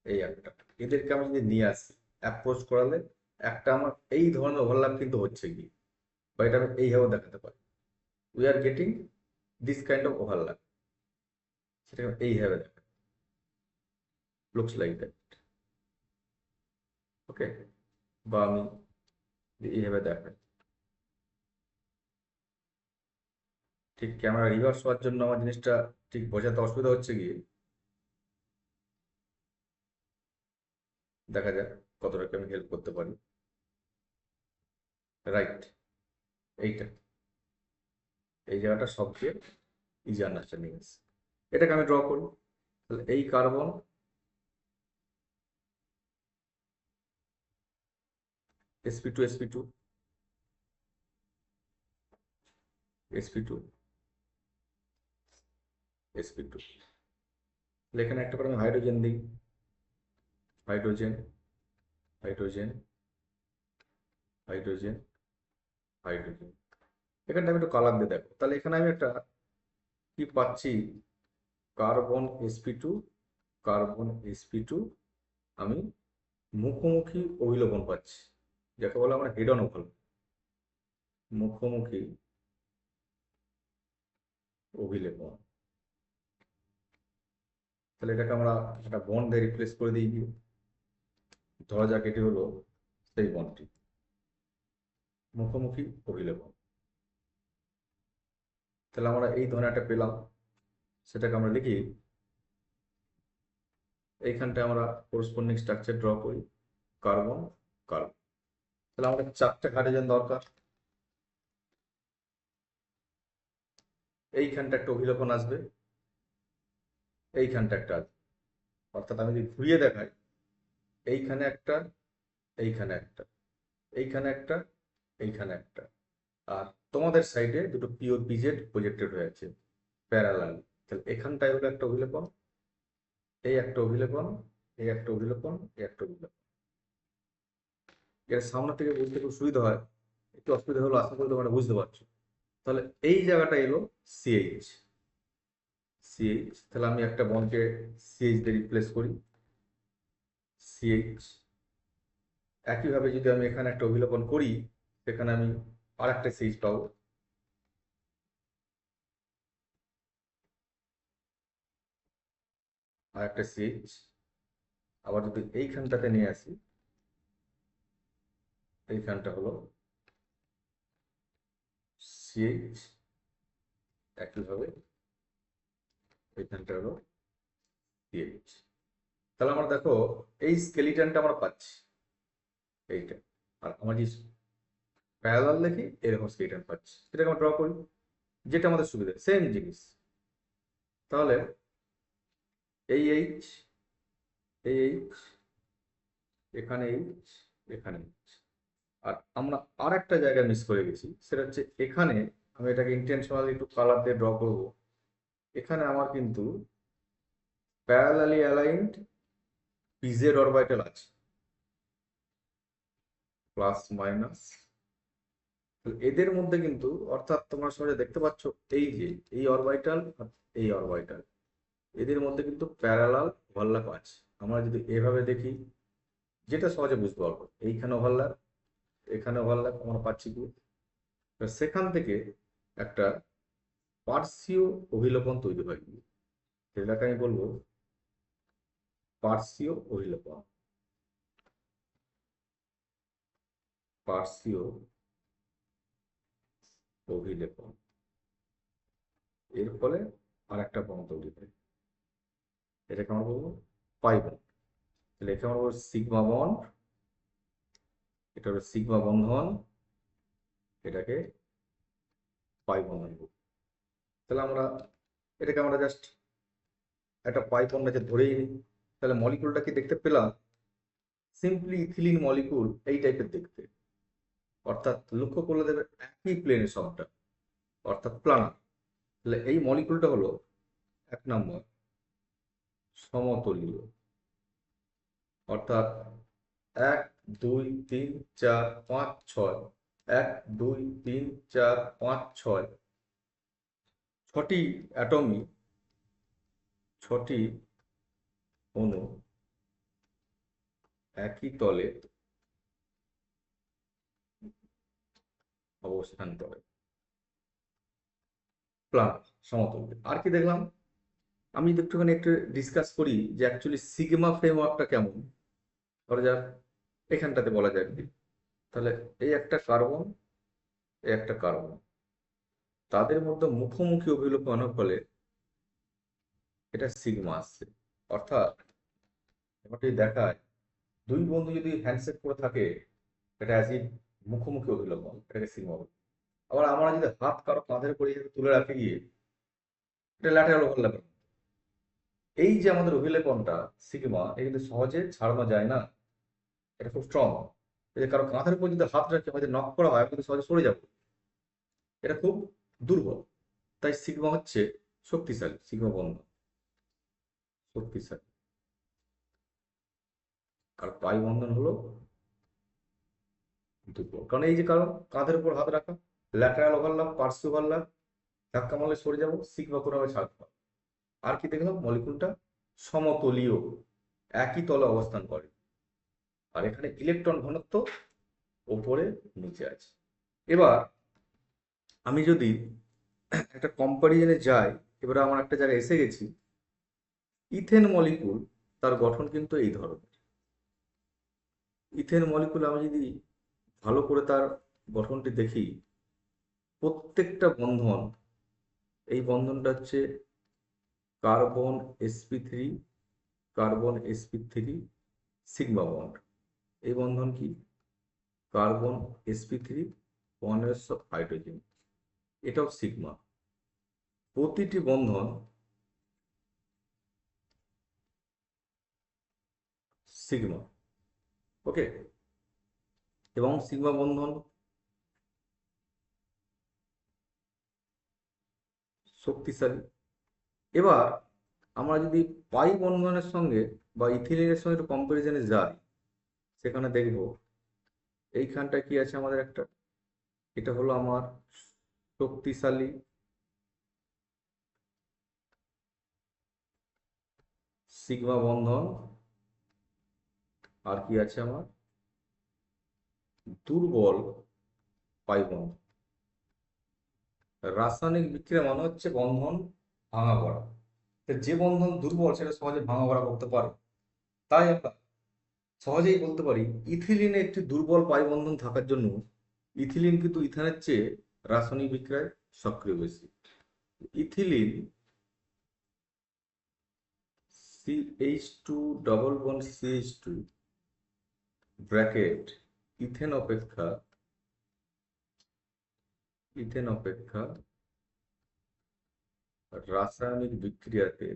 এই একটা, এদেরকে আমি যদি নিয়ে আসি অ্যাপ্রোচ করালে একটা আমার এই ধরনের ওভারল্যাপ কিন্তু হচ্ছে কি, বা এটা আমি এইভাবে দেখাতে পারি, we are getting this kind of overlap, সেটাকে আমি এইভাবে দেখা, লুকস লাইক দ্যাট। ওকে, বা আমি এইভাবে দেখাই। ঠিক ক্যামেরা রিভার্স হওয়ার জন্য আমার জিনিসটা ঠিক বোঝাতে অসুবিধা হচ্ছে গিয়ে, দেখা যাক কতটাকে আমি হেল্প করতে পারি। রাইট, এইটা, এই জায়গাটা সবচেয়ে ইজি আন্ডারস্ট্যান্ডিং আছে। এটাকে আমি ড্র করি, তাহলে এই carbon sp2 sp2 sp2 sp2, এখানে একটা করে আমি হাইড্রোজেন দিই, হাইড্রোজেন হাইড্রোজেন হাইড্রোজেন হাইড্রোজেন, এখানটা আমি একটু কালার দিয়ে দেখো, তাহলে এখানে আমি একটা কি পাচ্ছি, কার্বন sp2 কার্বন sp2, আমি মুখোমুখি অভিলবন পাচ্ছি, যাকে বলে আমরা হেড অন ওভাল, মুখোমুখি অভিলেপন। তাহলে এটাকে আমরা একটা বন্ড দিয়ে রিপ্লেস করে দিই গিয়ে, ধরা যাক এটি হলো সেই বন্ডটি, মুখোমুখি অভিলেপন। তাহলে আমরা এই ধরনের একটা পেলাম, সেটাকে আমরা লিখি, এইখানটায় আমরা করসপন্ডিং স্ট্রাকচার ড্র করি, কার্বন কার্বন। তাহলে আমাদের চারটে হাইড্রোজেন দরকার, এইখানটা একটা অভিলেপন আসবে, এইখানটা একটা আসবে, অর্থাৎ আমি যদি ঘুরিয়ে দেখাই, এইখানে একটা, এইখানে একটা, এইখানে একটা, এইখানে একটা, আর তোমাদের সাইডে দুটো পিওর পিজেড প্রজেক্টেড হয়ে আছে প্যারালাল। তাহলে এখানটায় হলো একটা অভিলেপন, এই একটা অভিলেপন, এই একটা অভিলেপন, এই একটা অভিলেপন। এর সামনে থেকে বুঝতে খুব সুবিধা হয়, একটু অসুবিধা হলো আশা করি তোমরা বুঝতে পারছো। তাহলে এই জায়গাটা এলো সিএইচ, সিএইচ, তাহলে আমি একটা বন্ডকে সিএইচ দিয়ে রিপ্লেস করি, সিএইচ। একইভাবে যদি আমি এখানে একটা অভিলেপন করি, সেখানে আমি আর একটা সিএইচ পাবো, আর একটা সিএইচ। আবার যদি এইখানটাতে নিয়ে আসি, এইখানটা হলো সিএইচ, একইভাবে এইখানটা হলো সিএইচ। তাহলে আমরা দেখো এই স্কেলিটনটা আমরা পাচ্ছি, এইটা, আর আমার যে প্যারালাল দেখি এরকম স্কেলিটন পাচ্ছি, সেটাকে আমরা ড্র করি, যেটা আমাদের সুবিধা, সেম জিনিস। তাহলে এই এইচ, এই এইচ, এখানে এইচ, এখানে এইচ। আর আমরা আর একটা জায়গায় মিস করে গেছি, সেটা হচ্ছে এখানে, আমি এটাকে ইন্টেনশনালি একটু কালার দিয়ে ড্র করবো, এখানে আমার কিন্তু প্যারালালি অ্যালাইনড পিজেড অরবিটাল আছে, প্লাস মাইনাস। এদের মধ্যে কিন্তু, অর্থাৎ তোমরা সহজে দেখতে পাচ্ছ, এই যে এই অরবিটাল আর এই অরবিটাল, এদের মধ্যে কিন্তু প্যারালাল ওভারল্যাপ আছে। আমরা যদি এভাবে দেখি, যেটা সহজে বুঝতে পারবো, এইখানে ওভারল্যাপ, এখানে ওভারল্যাপ আমরা পাচ্ছি কি, সেখান থেকে একটা পার্শ্বীয় অভিলেপন তৈরি হয়, যেটাকে আমি বলবো পার্শ্বীয় অভিলেপন, পার্শ্বীয় অভিলেপন। এর ফলে আর একটা বন্ধ তৈরি হয়, এটাকে আমরা বলবো পাই বন্ড। তাহলে এখানে আমরা বলবো সিগমা বন্ড, এটা হলো সিগমা বন্ধন, এটাকে পাই বন্ধন গ্রুপ। তাহলে আমরা এটাকে আমরা জাস্ট একটা পাই বন্ডাকে ধরেই নিই। তাহলে মলিকুলটা কি দেখতে পেলাম? সিম্পলি ইথিলিন মলিকুল এই টাইপের দেখতে, অর্থাৎ লক্ষ্য করলে দেবে একই প্লেনে সবটা, অর্থাৎ প্লানার। তাহলে এই মলিকুলটা হলো 1 নম্বর সমতলীয়, অর্থাৎ 1 2 3 4 5 6, 1 2 3 4 5 6, 6টি অ্যাটমি, 6টি অণু একই তলে অবস্থান করে, প্লানার সমতলে। আর কি দেখলাম? আমি যদি একটু ডিসকাস করি যে অ্যাকচুয়ালি সিগমা ফ্রেমওয়ার্কটা কেমন। ধরা যাক এখানটাতে বলা যাক কি, তাহলে এই একটা কার্বন, এই একটা কার্বন, তাদের মধ্যে মুখোমুখি অভিলক্ষণের ফলে এটা সিগমা আসছে। অর্থাৎ এটি দেখায় দুই বন্ধু যদি হ্যান্ডশেক করে থাকে, এটা অ্যাসিড মুখোমুখি অভিলক্ষণ, এটাকে সিগমা বলে। আবার আমরা যদি হাত কারো কাঁধের উপরে তুলে রাখে গিয়ে, এটা ল্যাটারাল ওভারল্যাপ। এই যে আমাদের অভিলেপনটা সিগমা, এটা কিন্তু সহজে ছাড়ানো যায় না, এটা খুব স্ট্রং। এই যে কারো কাঁধের উপর যদি হাত রাখে হয়তো নক করা হয়, কিন্তু সহজে সরে যাবে, এটা খুব দুর্বল। তাই সিগমা হচ্ছে শক্তিশালী, সিগমা বন্ধন শক্তিশালী। আর পাই বন্ধন হলো দুর্বল, কারণ এই যে কারণ কাঁধের উপর হাত রাখা, ল্যাটারাল ওভারল্যাপ, পার্শ্ব ওভারল্যাপ, ধাক্কা মারলে সরে যাবো, সিগমা কোনো ভাবে ছাড়তে হবে। আর কি দেখলাম? মলিকুলটা সমতলীয়, একই তলে অবস্থান করে। আর এখানে ইলেকট্রন ঘনত্ব ওপরে নিচে আছে। এবার আমি যদি একটা কম্পারিজনে যাই, এবার আমার একটা জায়গায় এসে গেছি, ইথেন মলিকুল, তার গঠন কিন্তু এই ধরনের। ইথেন মলিকুল আমি যদি ভালো করে তার গঠনটি দেখি, প্রত্যেকটা বন্ধন, এই বন্ধনটা হচ্ছে carbon sp3, carbon sp3 sigma bond. এই বন্ধন কি? Carbon sp3 1s of hydrogen, এটাও সিগমা। প্রতিটি বন্ধন সিগমা, ওকে, এবং সিগমা বন্ধন শক্তিশালী। এবার আমরা যদি পাই বন্ধনের সঙ্গে বা ইথিলিনের সঙ্গে একটু কম্পারিজনে যাই, সেখানে দেখব এইখানটা কি আছে আমাদের একটা, এটা হলো আমার শক্তিশালী সিগমা বন্ধন, আর কি আছে আমার দুর্বল পাই বন্ধন। রাসায়নিক বিক্রিয়া মানে হচ্ছে বন্ধন ভাঙা করা। যে বন্ধন দুর্বল সেটা সহজে ভাঙা করা করতে পারে। তাই আমরা সহজেই বলতে পারি ইথিলিনে একটি দুর্বল পাই বন্ধন থাকার জন্য ইথিলিন কিন্তু ইথানের চেয়ে রাসায়নিক বিক্রিয়ায় সক্রিয় বেশি। Ethylene CH2 double bond CH2 bracket ethane অপেক্ষা রাসায়নিক বিক্রিয়াতে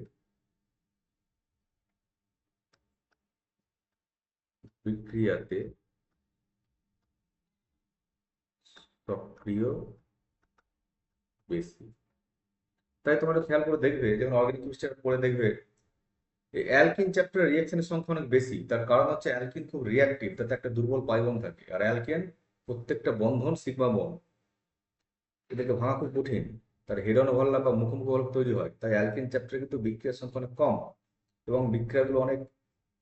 সক্রিয় বেশি। তাই তোমরা একটু খেয়াল করে দেখবে, যখন অর্গানিক কেমিস্ট্রি পড়ে দেখবে এই অ্যালকিন চ্যাপ্টারে রিয়াকশনের সংখ্যা অনেক বেশি। তার কারণ হচ্ছে অ্যালকিন খুব রিয়াক্টিভ, তাতে একটা দুর্বল পাই বন্ড থাকে। আর অ্যালকেন প্রত্যেকটা বন্ধন সিগমা বন্ড, এটাকে ভাঙা খুব কঠিন, তার হেডন ওভারল্যাপ বা মুখোমুখি ওভারল্যাপ তৈরি হয়। তাই অ্যালকিন চ্যাপ্টারে কিন্তু বিক্রিয়ার সংখ্যা অনেক কম, এবং বিক্রিয়াগুলো অনেক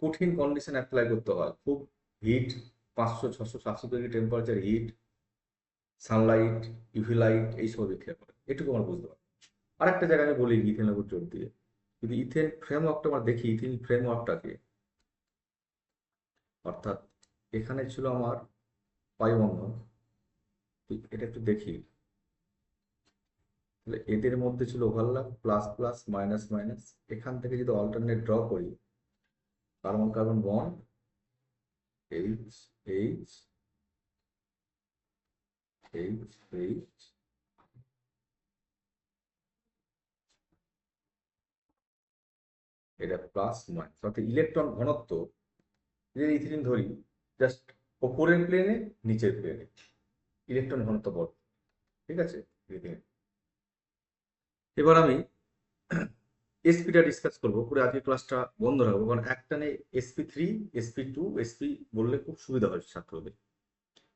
কঠিন কন্ডিশন অ্যাপ্লাই করতে হয়। খুব heat, 500 600 700 degree temperature heat, sunlight, UV light, এইসব বিক্রিয়া করে। এটুকু আমরা বুঝতে পারি। আরেকটা জায়গায় আমি বলি ইথেনের উপর জোর দিয়ে, যদি ইথেন ফ্রেমওয়ার্কটা আমরা দেখি, ইথেন ফ্রেমওয়ার্কটাকে, অর্থাৎ এখানে ছিল আমার পাই বন্ধন, এটা একটু দেখি, তাহলে এদের মধ্যে ছিল overlap, plus plus minus minus. এখান থেকে যদি অল্টারনেট ড্র করি, carbon carbon bond, H H H H, এটা প্লাস মাইনাস, অর্থাৎ ইলেকট্রন ঘনত্ব যে ইথিলিন ধরি জাস্ট ওপরের প্লেনে নিচের প্লেনে ইলেকট্রন ঘনত্ব বড়, ঠিক আছে। এবার আমি এসপিটা ডিসকাস করবো, পুরো আজকে ক্লাসটা বন্ধ রাখবো, কারণ একটানে sp3 sp2 sp বললে খুব সুবিধা হয় ছাত্রদের।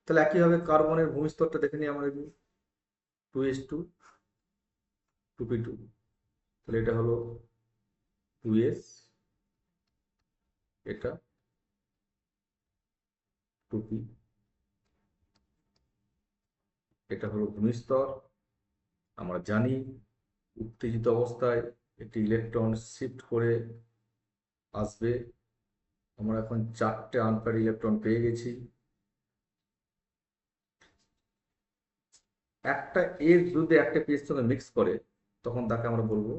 তাহলে একইভাবে কার্বনের ভূমিস্তরটা দেখে নিই আমরা, 2s2 2p2, তাহলে এটা হলো 2s, এটা 2p, এটা হলো ভূমিস্তর। আমরা জানি উত্তেজিত অবস্থায় একটি ইলেকট্রন শিফট করে আসবে। আমরা এখন 4টে আনপেয়ার্ড ইলেকট্রন পেয়ে গেছি। একটা এস যদি একটা পি এর সঙ্গে মিক্স করে তখন তাকে আমরা বলবো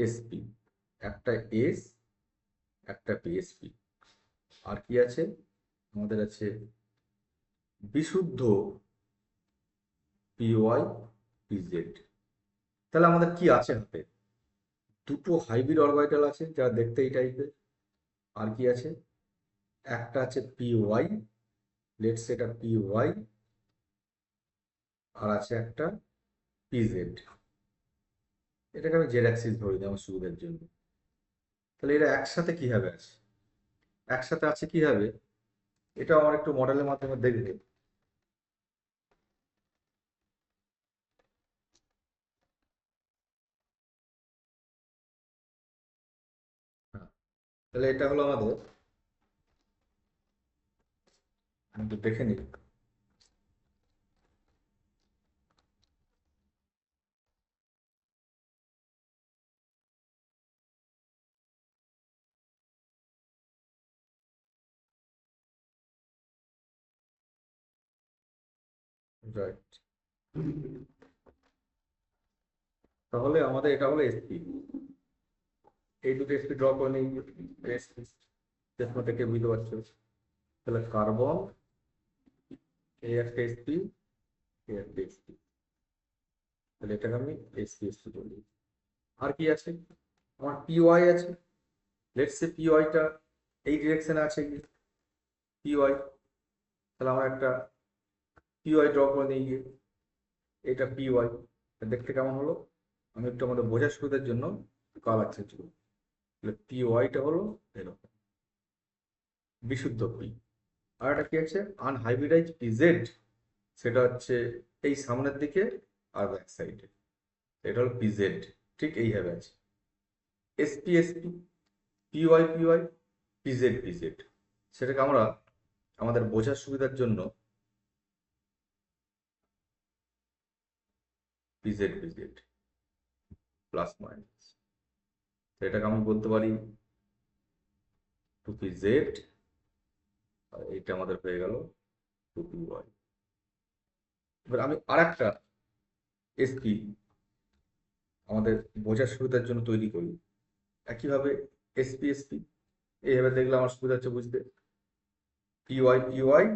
এসপি। একটা এস একটা পিএসপি। আর কি আছে আমাদের? আছে বিশুদ্ধ পিওয়াই পিজেড। তাহলে আমাদের কি আছে হাতে? দুটো হাইব্রিড অরবিটাল আছে যারা দেখতে এই টাইপের। আর কি আছে? একটা আছে পিওয়াই, লেটস এটা পিওয়াই, আর আছে একটা পিজেড। এটাকে আমি জেড অ্যাক্সিস ধরে দিই আমার সুবিধার জন্য। তাহলে এরা একসাথে কিভাবে আছে? একসাথে আছে কিভাবে এটা আমার একটু মডেলের মাধ্যমে দেখবে। হ্যাঁ, তাহলে এটা হলো আমাদের, আমি একটু দেখে নিই। রাইট, তাহলে আমাদের এটা হলো এসপি। এই দুটো এসপি ড্র করে নিই, এসপি চেষ্টা থেকে বুঝতে পারছো। তাহলে কার্বন এই একটা এসপি, এই একটা এসপি, তাহলে এটাকে আমি এসপি এসপি বলি। আর কি আছে? আমার পিওয়াই আছে। লেটস সে পিওয়াইটা এই ডিরেকশনে আছে কি পিওয়াই, তাহলে আমার একটা পিওয়াই ড্র করে নিয়ে গিয়ে এটা পিওয়াই দেখতে কেমন হলো? আমি একটু আমাদের বোঝার সুবিধার জন্য কালার চেঞ্জ করি। তাহলে পিওয়াইটা হলো এরকম বিশুদ্ধ পি। আর একটা কি আছে আনহাইব্রিডাইজ পিজেড, সেটা হচ্ছে এই সামনের দিকে আর ব্যাক সাইডে, এটা হলো পিজেড। ঠিক এইভাবে আছে SP SP, PY PY, PZ PZ. সেটাকে আমরা আমাদের বোঝার সুবিধার জন্য পিজেড পিজেড প্লাস মাইনাস, এটাকে আমি বলতে পারি 2pz, আর এটা আমাদের হয়ে গেল 2py। এবার আমি আর একটা এসপি আমাদের বোঝার সুবিধার জন্য তৈরি করি একইভাবে এসপি এসপি। এইভাবে দেখলে আমার সুবিধা হচ্ছে বুঝতে। পিওয়াই পিওয়াই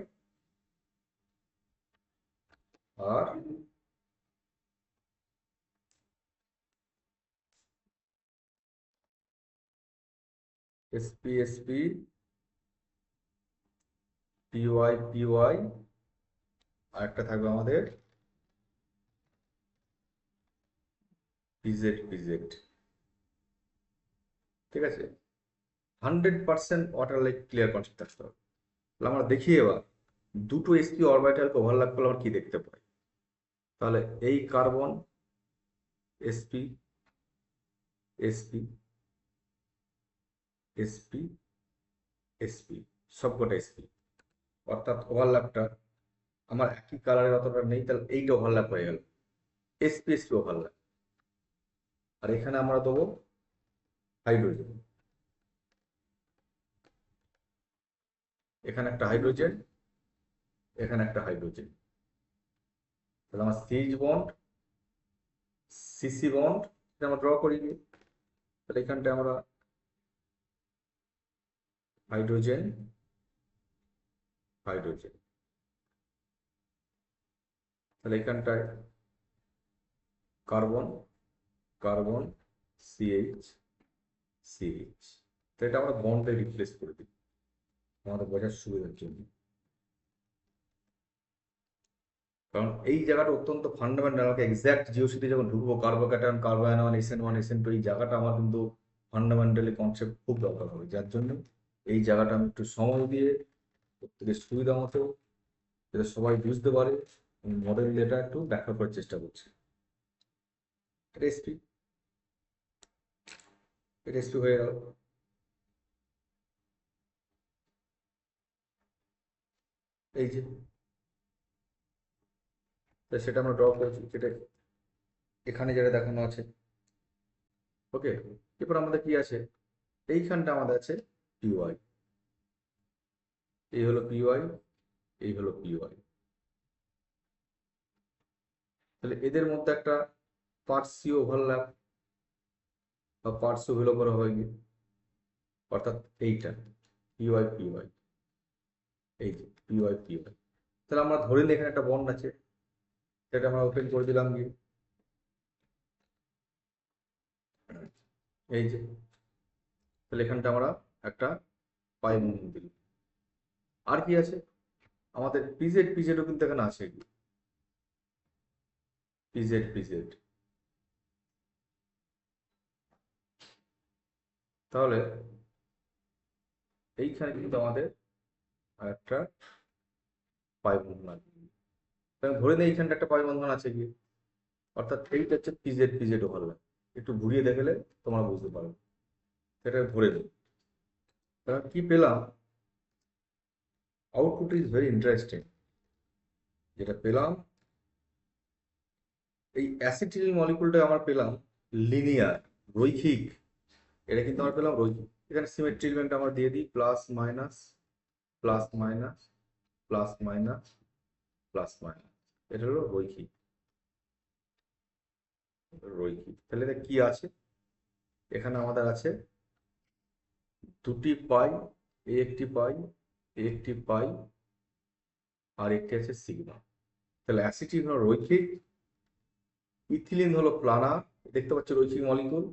আর এসপি এসপি, পিওয়াই পিওয়াই, আর একটা থাকবে আমাদের পিজেড পিজেড। ঠিক আছে, 100% ওয়াটার লাইক ক্লিয়ার কনসেপ্ট থাকতে হবে। তাহলে আমরা দেখি এবার দুটো এসপি অরবিটালকে ওভারল্যাপ করলে আমরা কি দেখতে পাই। তাহলে এই carbon SP SP SP SP, সবকটা এসপি, অর্থাৎ ওভারল্যাপটা আমার একই কালারের অতটা নেই, তাহলে এইটা ওভারল্যাপ হয়ে গেল এসপি এসপি ওভারল্যাপ। আর এখানে আমরা দেবো হাইড্রোজেন, এখানে একটা হাইড্রোজেন, এখানে একটা হাইড্রোজেন, তাহলে আমার সিএইচ বন্ড সিসি বন্ড আমরা ড্র করি। তাহলে এখানটায় আমরা হাইড্রোজেন হাইড্রোজেন, তাহলে এখানটায় কার্বন কার্বন সিএইচ, সিএইচ। তো এটা আমরা বন্ডে রিপ্লেস করে দিই আমাদের বোঝার সুবিধার জন্য, কারণ এই জায়গাটা অত্যন্ত ফান্ডামেন্টাল। আমাকে এক্সাক্ট জিওসিতে যখন ঢুকবো কার্বোক্যাটায়ন, কার্বোয়ানন, এসএন1, এসএন2, এই জায়গাটা আমার কিন্তু ফান্ডামেন্টালি কনসেপ্ট খুব দরকার হবে, যার জন্য এই জায়গাটা আমি একটু সময় দিয়ে প্রত্যেকের সুবিধা মতো যাতে সবাই বুঝতে পারে মডেল এটা একটু ব্যাখ্যা করার চেষ্টা করছি। এটা এসপি, এটা এসপি হয়ে গেল। এই যে সেটা আমরা ড্র করেছি, যেটা এখানে যেটা দেখানো আছে। ওকে, এরপর আমাদের কি আছে, এইখানটা আমাদের আছে পিওয়াই। এই হলো পিওয়াই, এই হলো পিওয়াই। তাহলে এদের মধ্যে একটা পার্সিও ওভারল্যাপ বা পার্সিও ওভারল্যাপ হয়ে গিয়ে, অর্থাৎ এইটা পিওয়াই পিওয়াই, এই যে পিওয়াই পিওয়াই। তাহলে আমরা ধরে নিই এখানে একটা বন্ড আছে, সেটা আমরা ওপেন করে দিলাম গিয়ে, এই যে। তাহলে এখানটা আমরা একটা পাই বন্ধন দিলাম। আর কি আছে আমাদের, পিজেড, পিজেডও কিন্তু এখানে আছে, পিজেড পিজেড। তাহলে এইখানে কিন্তু আমাদের একটা পাই বন্ধন আছে। তাহলে ধরে নিই এইখানটা একটা পাই বন্ধন আছে গিয়ে, অর্থাৎ এইটা হচ্ছে পিজেড পিজেড ওভারল্যাপ। একটু ঘুরিয়ে দেখলে তোমরা বুঝতে পারবে, সেটা ধরে নিই। তাহলে কি পেলাম, আউটপুট ইজ ভেরি ইন্টারেস্টিং। যেটা পেলাম, এই অ্যাসিটিলিন মলিকুলটা আমরা পেলাম লিনিয়ার, রৈখিক। এটা কিন্তু আমরা পেলাম রৈখিক। এখানে সিমেট্রিক ব্যান্ড আমরা দিয়ে দিই, plus minus plus minus plus minus plus minus. এটা হলো রৈখিক, রৈখিক। তাহলে এটা কি আছে, এখানে আমাদের আছে দুটি পাই, একটি পাই, একটি পাই, আর একটি আছে সিগমা। তাহলে অ্যাসিটিন হলো রৈখিক, ইথিলিন হলো প্লানার। দেখতে পাচ্ছ রৈখিক মলিকুল।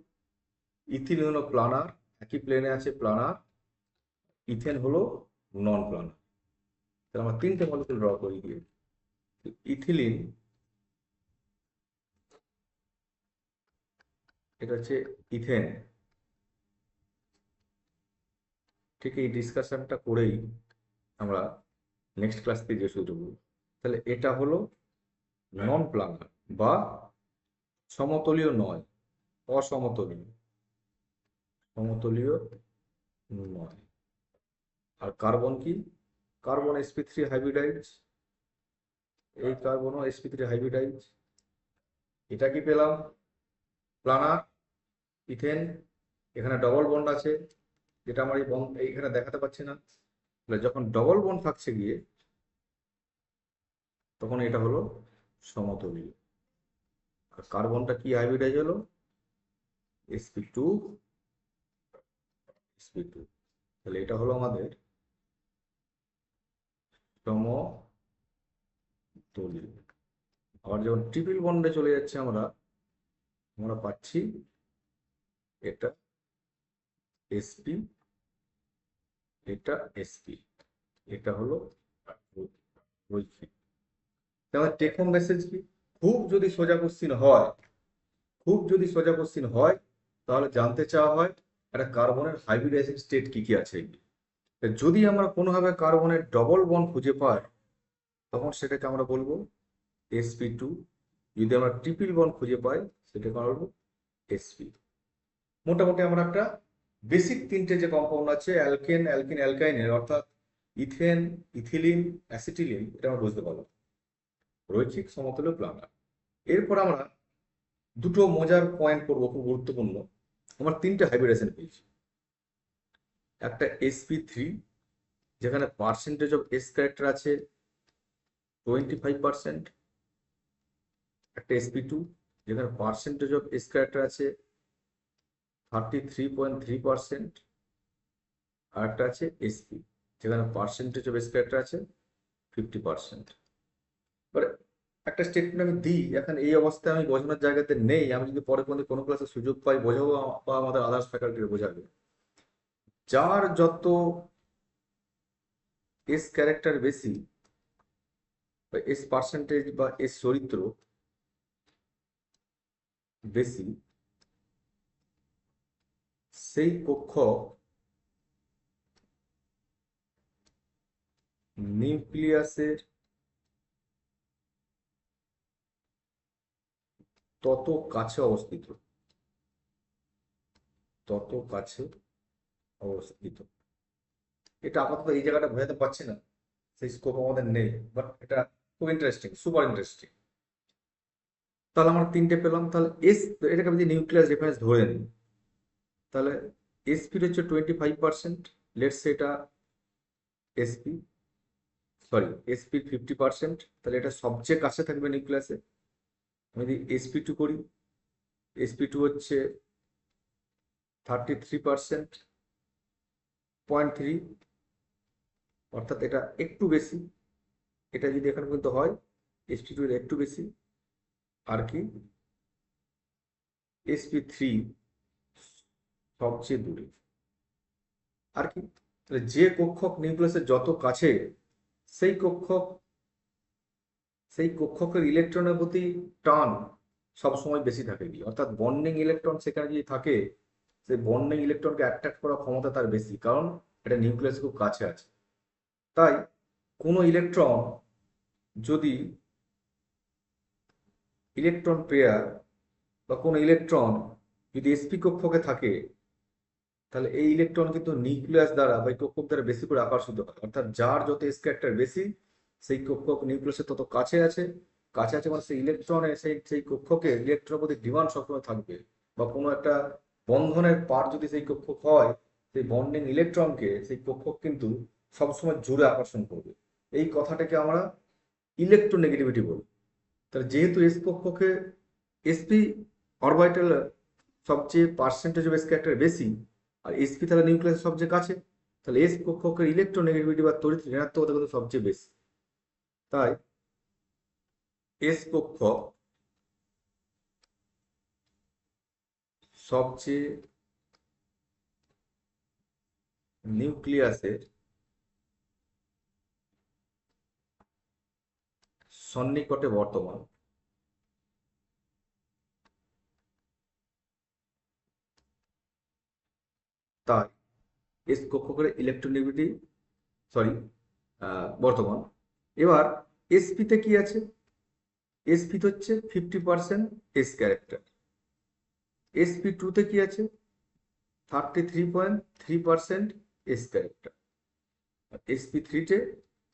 ইথিলিন হলো প্লানার, একই প্লেনে আছে প্লানার। ইথেন হলো নন প্লানার। তাহলে আমরা তিনটে মলিকুল ড্র করি গিয়ে। ইথিলিন, এটা হচ্ছে ইথেন। ঠিক এই ডিসকাশনটা করেই আমরা নেক্সট ক্লাস থেকে যে শুরু করব। তাহলে এটা হলো নন প্লানার বা সমতলীয় নয়, অসমতলীয়, সমতলীয় নয়। আর কার্বন কি, কার্বন sp3 হাইব্রিডাইজ, এই কার্বন sp3 হাইব্রিডাইজ। এটা কি পেলাম, প্লানার ইথেন। এখানে ডবল বন্ড আছে, যেটা আমার এই বন্ড এইখানে দেখাতে পাচ্ছি না। যখন ডবল বন্ড থাকছে গিয়ে, তখন এটা হলো সমতলীয়। আর কার্বনটা কি হাইব্রিডাইজ হলো, sp2 sp2। তাহলে এটা হলো আমাদের সমতলীয়। আবার যখন ট্রিপল বন্ডে চলে যাচ্ছে আমরা, আমরা পাচ্ছি এটা sp, এটা sp। এটা হলো রৈখিক। তাহলে টেক হোম মেসেজ কি, খুব যদি সোজা কোশ্চিন হয়, খুব যদি সোজা কোশ্চিন হয়, তাহলে জানতে চাওয়া হয় একটা কার্বনের হাইব্রিডাইজেশন স্টেট কি কি আছে। যদি আমরা কোনোভাবে কার্বনের ডবল বন্ড খুঁজে পাই, তখন সেটাকে আমরা বলবো sp2। যদি আমরা ট্রিপল বন্ড খুঁজে পাই, সেটাকে আমরা বলবো sp। মোটামুটি আমরা একটা বেসিক তিনটে যে কম্পাউন্ড আছে অ্যালকেন, অ্যালকিন, অ্যালকাইনের, অর্থাৎ ইথেন, ইথিলিন, অ্যাসিটিলিন, এটা আমরা বুঝতে পারলাম, রৈখিক, সমতলীয়, প্লানার। এরপর আমরা দুটো মজার পয়েন্ট করবো, খুব গুরুত্বপূর্ণ। আমরা তিনটে হাইব্রিডেশন পেয়েছি। একটা sp3, যেখানে পার্সেন্টেজ অফ এস ক্যারেক্টার আছে 25%। একটা sp2, যেখানে পার্সেন্টেজ অফ এস ক্যারেক্টার আছে 33.3%। আর একটা আছে sp, যেখানে পার্সেন্টেজ অফ এস ক্যারেক্টার আছে 50%। এবারে একটা স্টেটমেন্ট আমি দিই, এখন এই অবস্থায় আমি বোঝানোর জায়গাতে নেই, আমি যদি পরে কোনো ক্লাসে সুযোগ পাই বোঝাবো বা আমাদের আদার্স ফ্যাকাল্টির বোঝাবে। যার যত এস ক্যারেক্টার বেশি বা এস পার্সেন্টেজ বা এস চরিত্র বেশি, সেই কক্ষ নিউক্লিয়াসের তত কাছে অবস্থিত, তত কাছে অবস্থিত। এটা আপাতত এই জায়গাটা বোঝাতে পারছি না, সেই স্কোপ আমাদের নেই, বাট এটা খুব ইন্টারেস্টিং, সুপার ইন্টারেস্টিং। তাহলে আমরা তিনটে পেলাম। তাহলে এস, এটাকে আমি যদি নিউক্লিয়াস রেফারেন্স ধরে নিই, তাহলে এসপি হচ্ছে 25%, লেটস এটা এসপি, সরি এসপি 50%, তাহলে এটা সবচেয়ে কাছে থাকবে নিউক্লিয়াসে। আমি যদি এসপি2 করি, এসপি2 হচ্ছে 33%, 0.3, অর্থাৎ এটা একটু বেশি। এটা যদি এখানে পর্যন্ত হয়, এসপি2 এর একটু বেশি। আর কি, এসপি3 সবচেয়ে দূরে। আর কি, তাহলে যে কক্ষক নিউক্লিয়াসের যত কাছে, সেই কক্ষক, সেই কক্ষকের ইলেকট্রনের প্রতি টান সবসময় বেশি থাকে, কি অর্থাৎ বন্ডিং ইলেকট্রন সেখানে যদি থাকে, সেই বন্ডিং ইলেকট্রনকে অ্যাট্রাক্ট করার ক্ষমতা তার বেশি, কারণ এটা নিউক্লিয়াস খুব কাছে আছে। তাই কোনো ইলেকট্রন যদি, ইলেকট্রন পেয়ার বা কোনো ইলেকট্রন যদি এসপি কক্ষকে থাকে, তাহলে এই ইলেকট্রন কিন্তু নিউক্লিয়াস দ্বারা বা এই কক্ষক দ্বারা বেশি করে আকর্ষিত হয়। অর্থাৎ যার যত এস ক্যারেক্টার বেশি, সেই কক্ষক নিউক্লিয়াসের তত কাছে আছে। কাছে আছে মানে সেই ইলেকট্রনে, সেই সেই কক্ষকের ইলেকট্রনের প্রতি ডিমান্ড সবসময় থাকবে। বা কোনো একটা বন্ধনের পার যদি সেই কক্ষক হয়, সেই বন্ডিং ইলেকট্রনকে সেই কক্ষক কিন্তু সবসময় জুড়ে আকর্ষণ করবে। এই কথাটাকে আমরা ইলেকট্রোনেগেটিভিটি বলি। তাহলে যেহেতু এস কক্ষকে এসপি অরবিটাল সবচেয়ে পার্সেন্টেজ অফ এস ক্যারেক্টার বেশি, আর এসপি তাহলে নিউক্লিয়াসের সবচেয়ে কাছে, তাহলে এস কক্ষকের ইলেকট্রোনেগেটিভিটি বা তড়িৎ ঋণাত্মকতা কিন্তু সবচেয়ে বেশি। তাই এস কক্ষক সবচেয়ে নিউক্লিয়াসের সন্নিকটে বর্তমান। তাই এস কক্ষকের ইলেকট্রোনেগেটিভিটি, সরি, বর্তমান। এবার এসপিতে কি আছে, এসপি হচ্ছে 50% এস ক্যারেক্টার। এসপি2 তে কি আছে, 33.3% এস ক্যারেক্টার। আর এসপি3-তে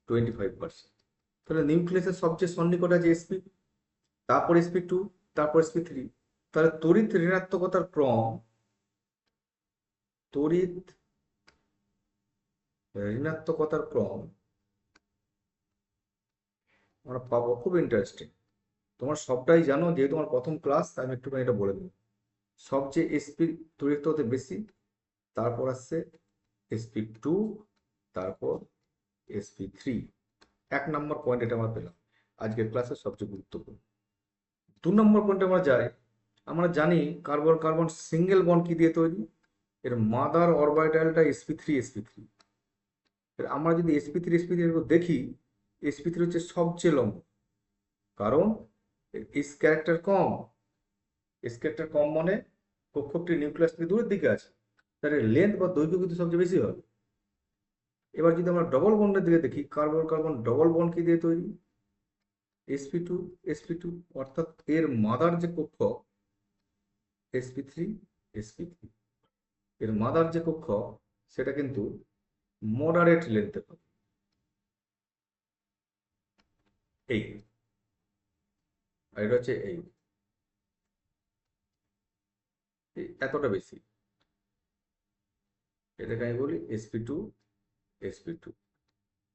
25%। তাহলে নিউক্লিয়াসের সবচেয়ে সন্নিকট আছে এসপি, তারপর এসপি2, তারপর এসপি3। তাহলে তড়িৎ ঋণাত্মকতার ক্রম, তড়িৎ ঋণাত্মকতার ক্রম আমরা পাবো, খুব ইন্টারেস্টিং। তোমার সবটাই জানো, যেহেতু তোমার প্রথম ক্লাস, আমি একটুখানি এটা বলে দিই। সবচেয়ে এসপি তড়িৎ হতে বেশি, তারপর আসছে এসপি2, তারপর এসপি3। 1 নম্বর পয়েন্ট এটা আমরা পেলাম, আজকের ক্লাসের সবচেয়ে গুরুত্বপূর্ণ। 2 নম্বর পয়েন্টে আমরা যাই। আমরা জানি কার্বন কার্বন সিঙ্গেল বন্ড কি দিয়ে তৈরি, এর মাদার অরবিটালটা sp3 আমরা যদি sp3 দেখি, sp3 হচ্ছে সবচেয়ে লম্ব, কারণ এস ক্যারেক্টার কম। এস ক্যারেক্টার কম মানে কক্ষকটি নিউক্লিয়াস থেকে দূরের দিকে আছে, তার লেন্থ বা দৈর্ঘ্য কিন্তু সবচেয়ে বেশি হবে। এবার যদি আমরা ডবল বন্ডের দিকে দেখি, কার্বন কার্বন ডবল বন্ড কি দিয়ে তৈরি, sp2 অর্থাৎ এর মাদার যে কক্ষক sp3 এর মাদার যে কক্ষক, সেটা কিন্তু মডারেট লেন্থে হবে, এই, আর এটা হচ্ছে এই, এতটা বেশি। এটাকে আমি বলি sp2।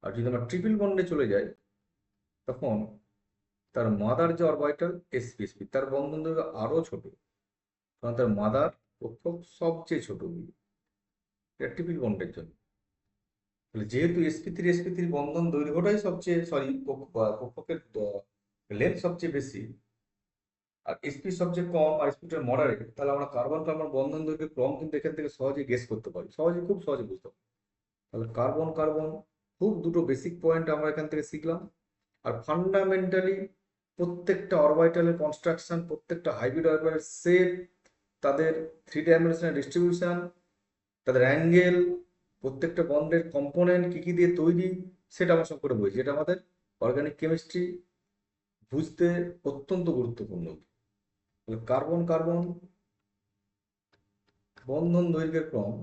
আর যদি আমরা ট্রিপল বন্ডে চলে যাই, তখন তার মাদার যে অরবিটাল sp তার বন্ধন দৈর্ঘ্য আরো ছোট, কারণ তার মাদার কক্ষক সবচেয়ে ছোট, এটা ট্রিপল বন্ডের জন্য। তাহলে যেহেতু sp3 বন্ধন দৈর্ঘ্যটাই সবচেয়ে, সরি, কক্ষকের লেন্থ সবচেয়ে বেশি আর স্পিড সবচেয়ে কম আর স্পিডটা মডারেট, তাহলে আমরা কার্বন কার্বন বন্ধন দৈর্ঘ্যের ক্রম কিন্তু এখান থেকে সহজেই গেস করতে পারি, খুব সহজে বুঝতে পারি। তাহলে কার্বন কার্বন খুব দুটো বেসিক পয়েন্ট আমরা এখান থেকে শিখলাম। আর ফান্ডামেন্টালি প্রত্যেকটা অরবিটালের কনস্ট্রাকশন, প্রত্যেকটা হাইব্রিড অরবিটালের শেপ, তাদের 3 ডাইমেনশনাল ডিস্ট্রিবিউশন, তাদের অ্যাঙ্গেল, প্রত্যেকটা বন্ডের কম্পোনেন্ট কি কি দিয়ে তৈরি, সেটা আমরা সব করে বুঝি, যেটা আমাদের অর্গানিক কেমিস্ট্রি বুঝতে অত্যন্ত গুরুত্বপূর্ণ। তাহলে কার্বন কার্বন বন্ধন দৈর্ঘ্যের ক্রম,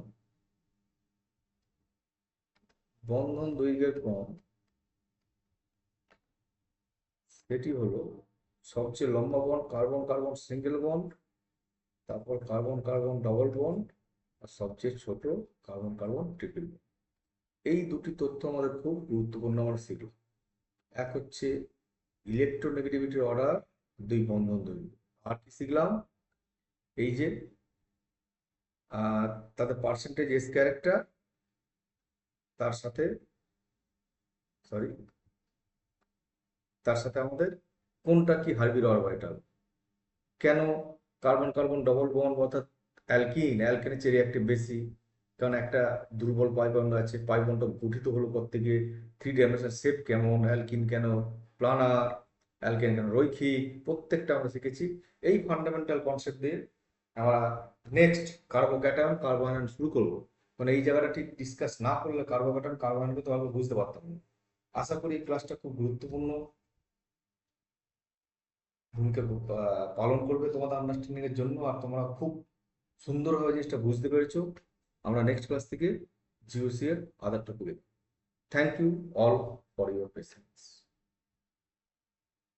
বন্ধন দৈর্ঘ্যের ক্রম সেটি হলো সবচেয়ে লম্বা bond carbon carbon single bond, তারপর কার্বন কার্বন ডবল বন্ড, আর সবচেয়ে ছোট কার্বন কার্বন ট্রিপল বন্ড। এই দুটি তথ্য আমাদের খুব গুরুত্বপূর্ণ আমরা শিখলাম। এক হচ্ছে ইলেকট্রোনেগেটিভিটির অর্ডার, দুই বন্ধন দৈর্ঘ্য। আর কি শিখলাম? এই যে তাদের পার্সেন্টেজ এস ক্যারেক্টার, তার সাথে সরি তার সাথে আমাদের কোনটা কি হাইব্রিড অরবিটাল, কেন কার্বন কার্বন ডবল বন্ড অর্থাৎ অ্যালকেনের চেয়ে রিঅ্যাক্টিভ বেশি, কারণ একটা দুর্বল পাই বন্ড আছে, পাই বন্ডটা গঠিত হলো থেকে 3 ডাইমেনশনাল শেপ কেমন, অ্যালকিন কেন প্লানার, অ্যালকেন কেন রৈখিক, প্রত্যেকটা আমরা শিখেছি। এই ফান্ডামেন্টাল কনসেপ্ট দিয়ে আমরা নেক্সট কার্বোক্যাটায়ন কার্বোআয়ন শুরু করবো। মানে এই জায়গাটা ঠিক ডিসকাস না করলে কার্বোক্যাটায়ন কার্বোআয়নকে তো ভাবে বুঝতে পারতাম না। আশা করি এই ক্লাসটা খুব গুরুত্বপূর্ণ ভূমিকা পালন করবে তোমাদের আন্ডারস্ট্যান্ডিং এর জন্য, আর তোমরা খুব সুন্দরভাবে জিনিসটা বুঝতে পেরেছো। আমরা নেক্সট ক্লাস থেকে জিওসি এর আদার টপিকে। Thank you all for your patience.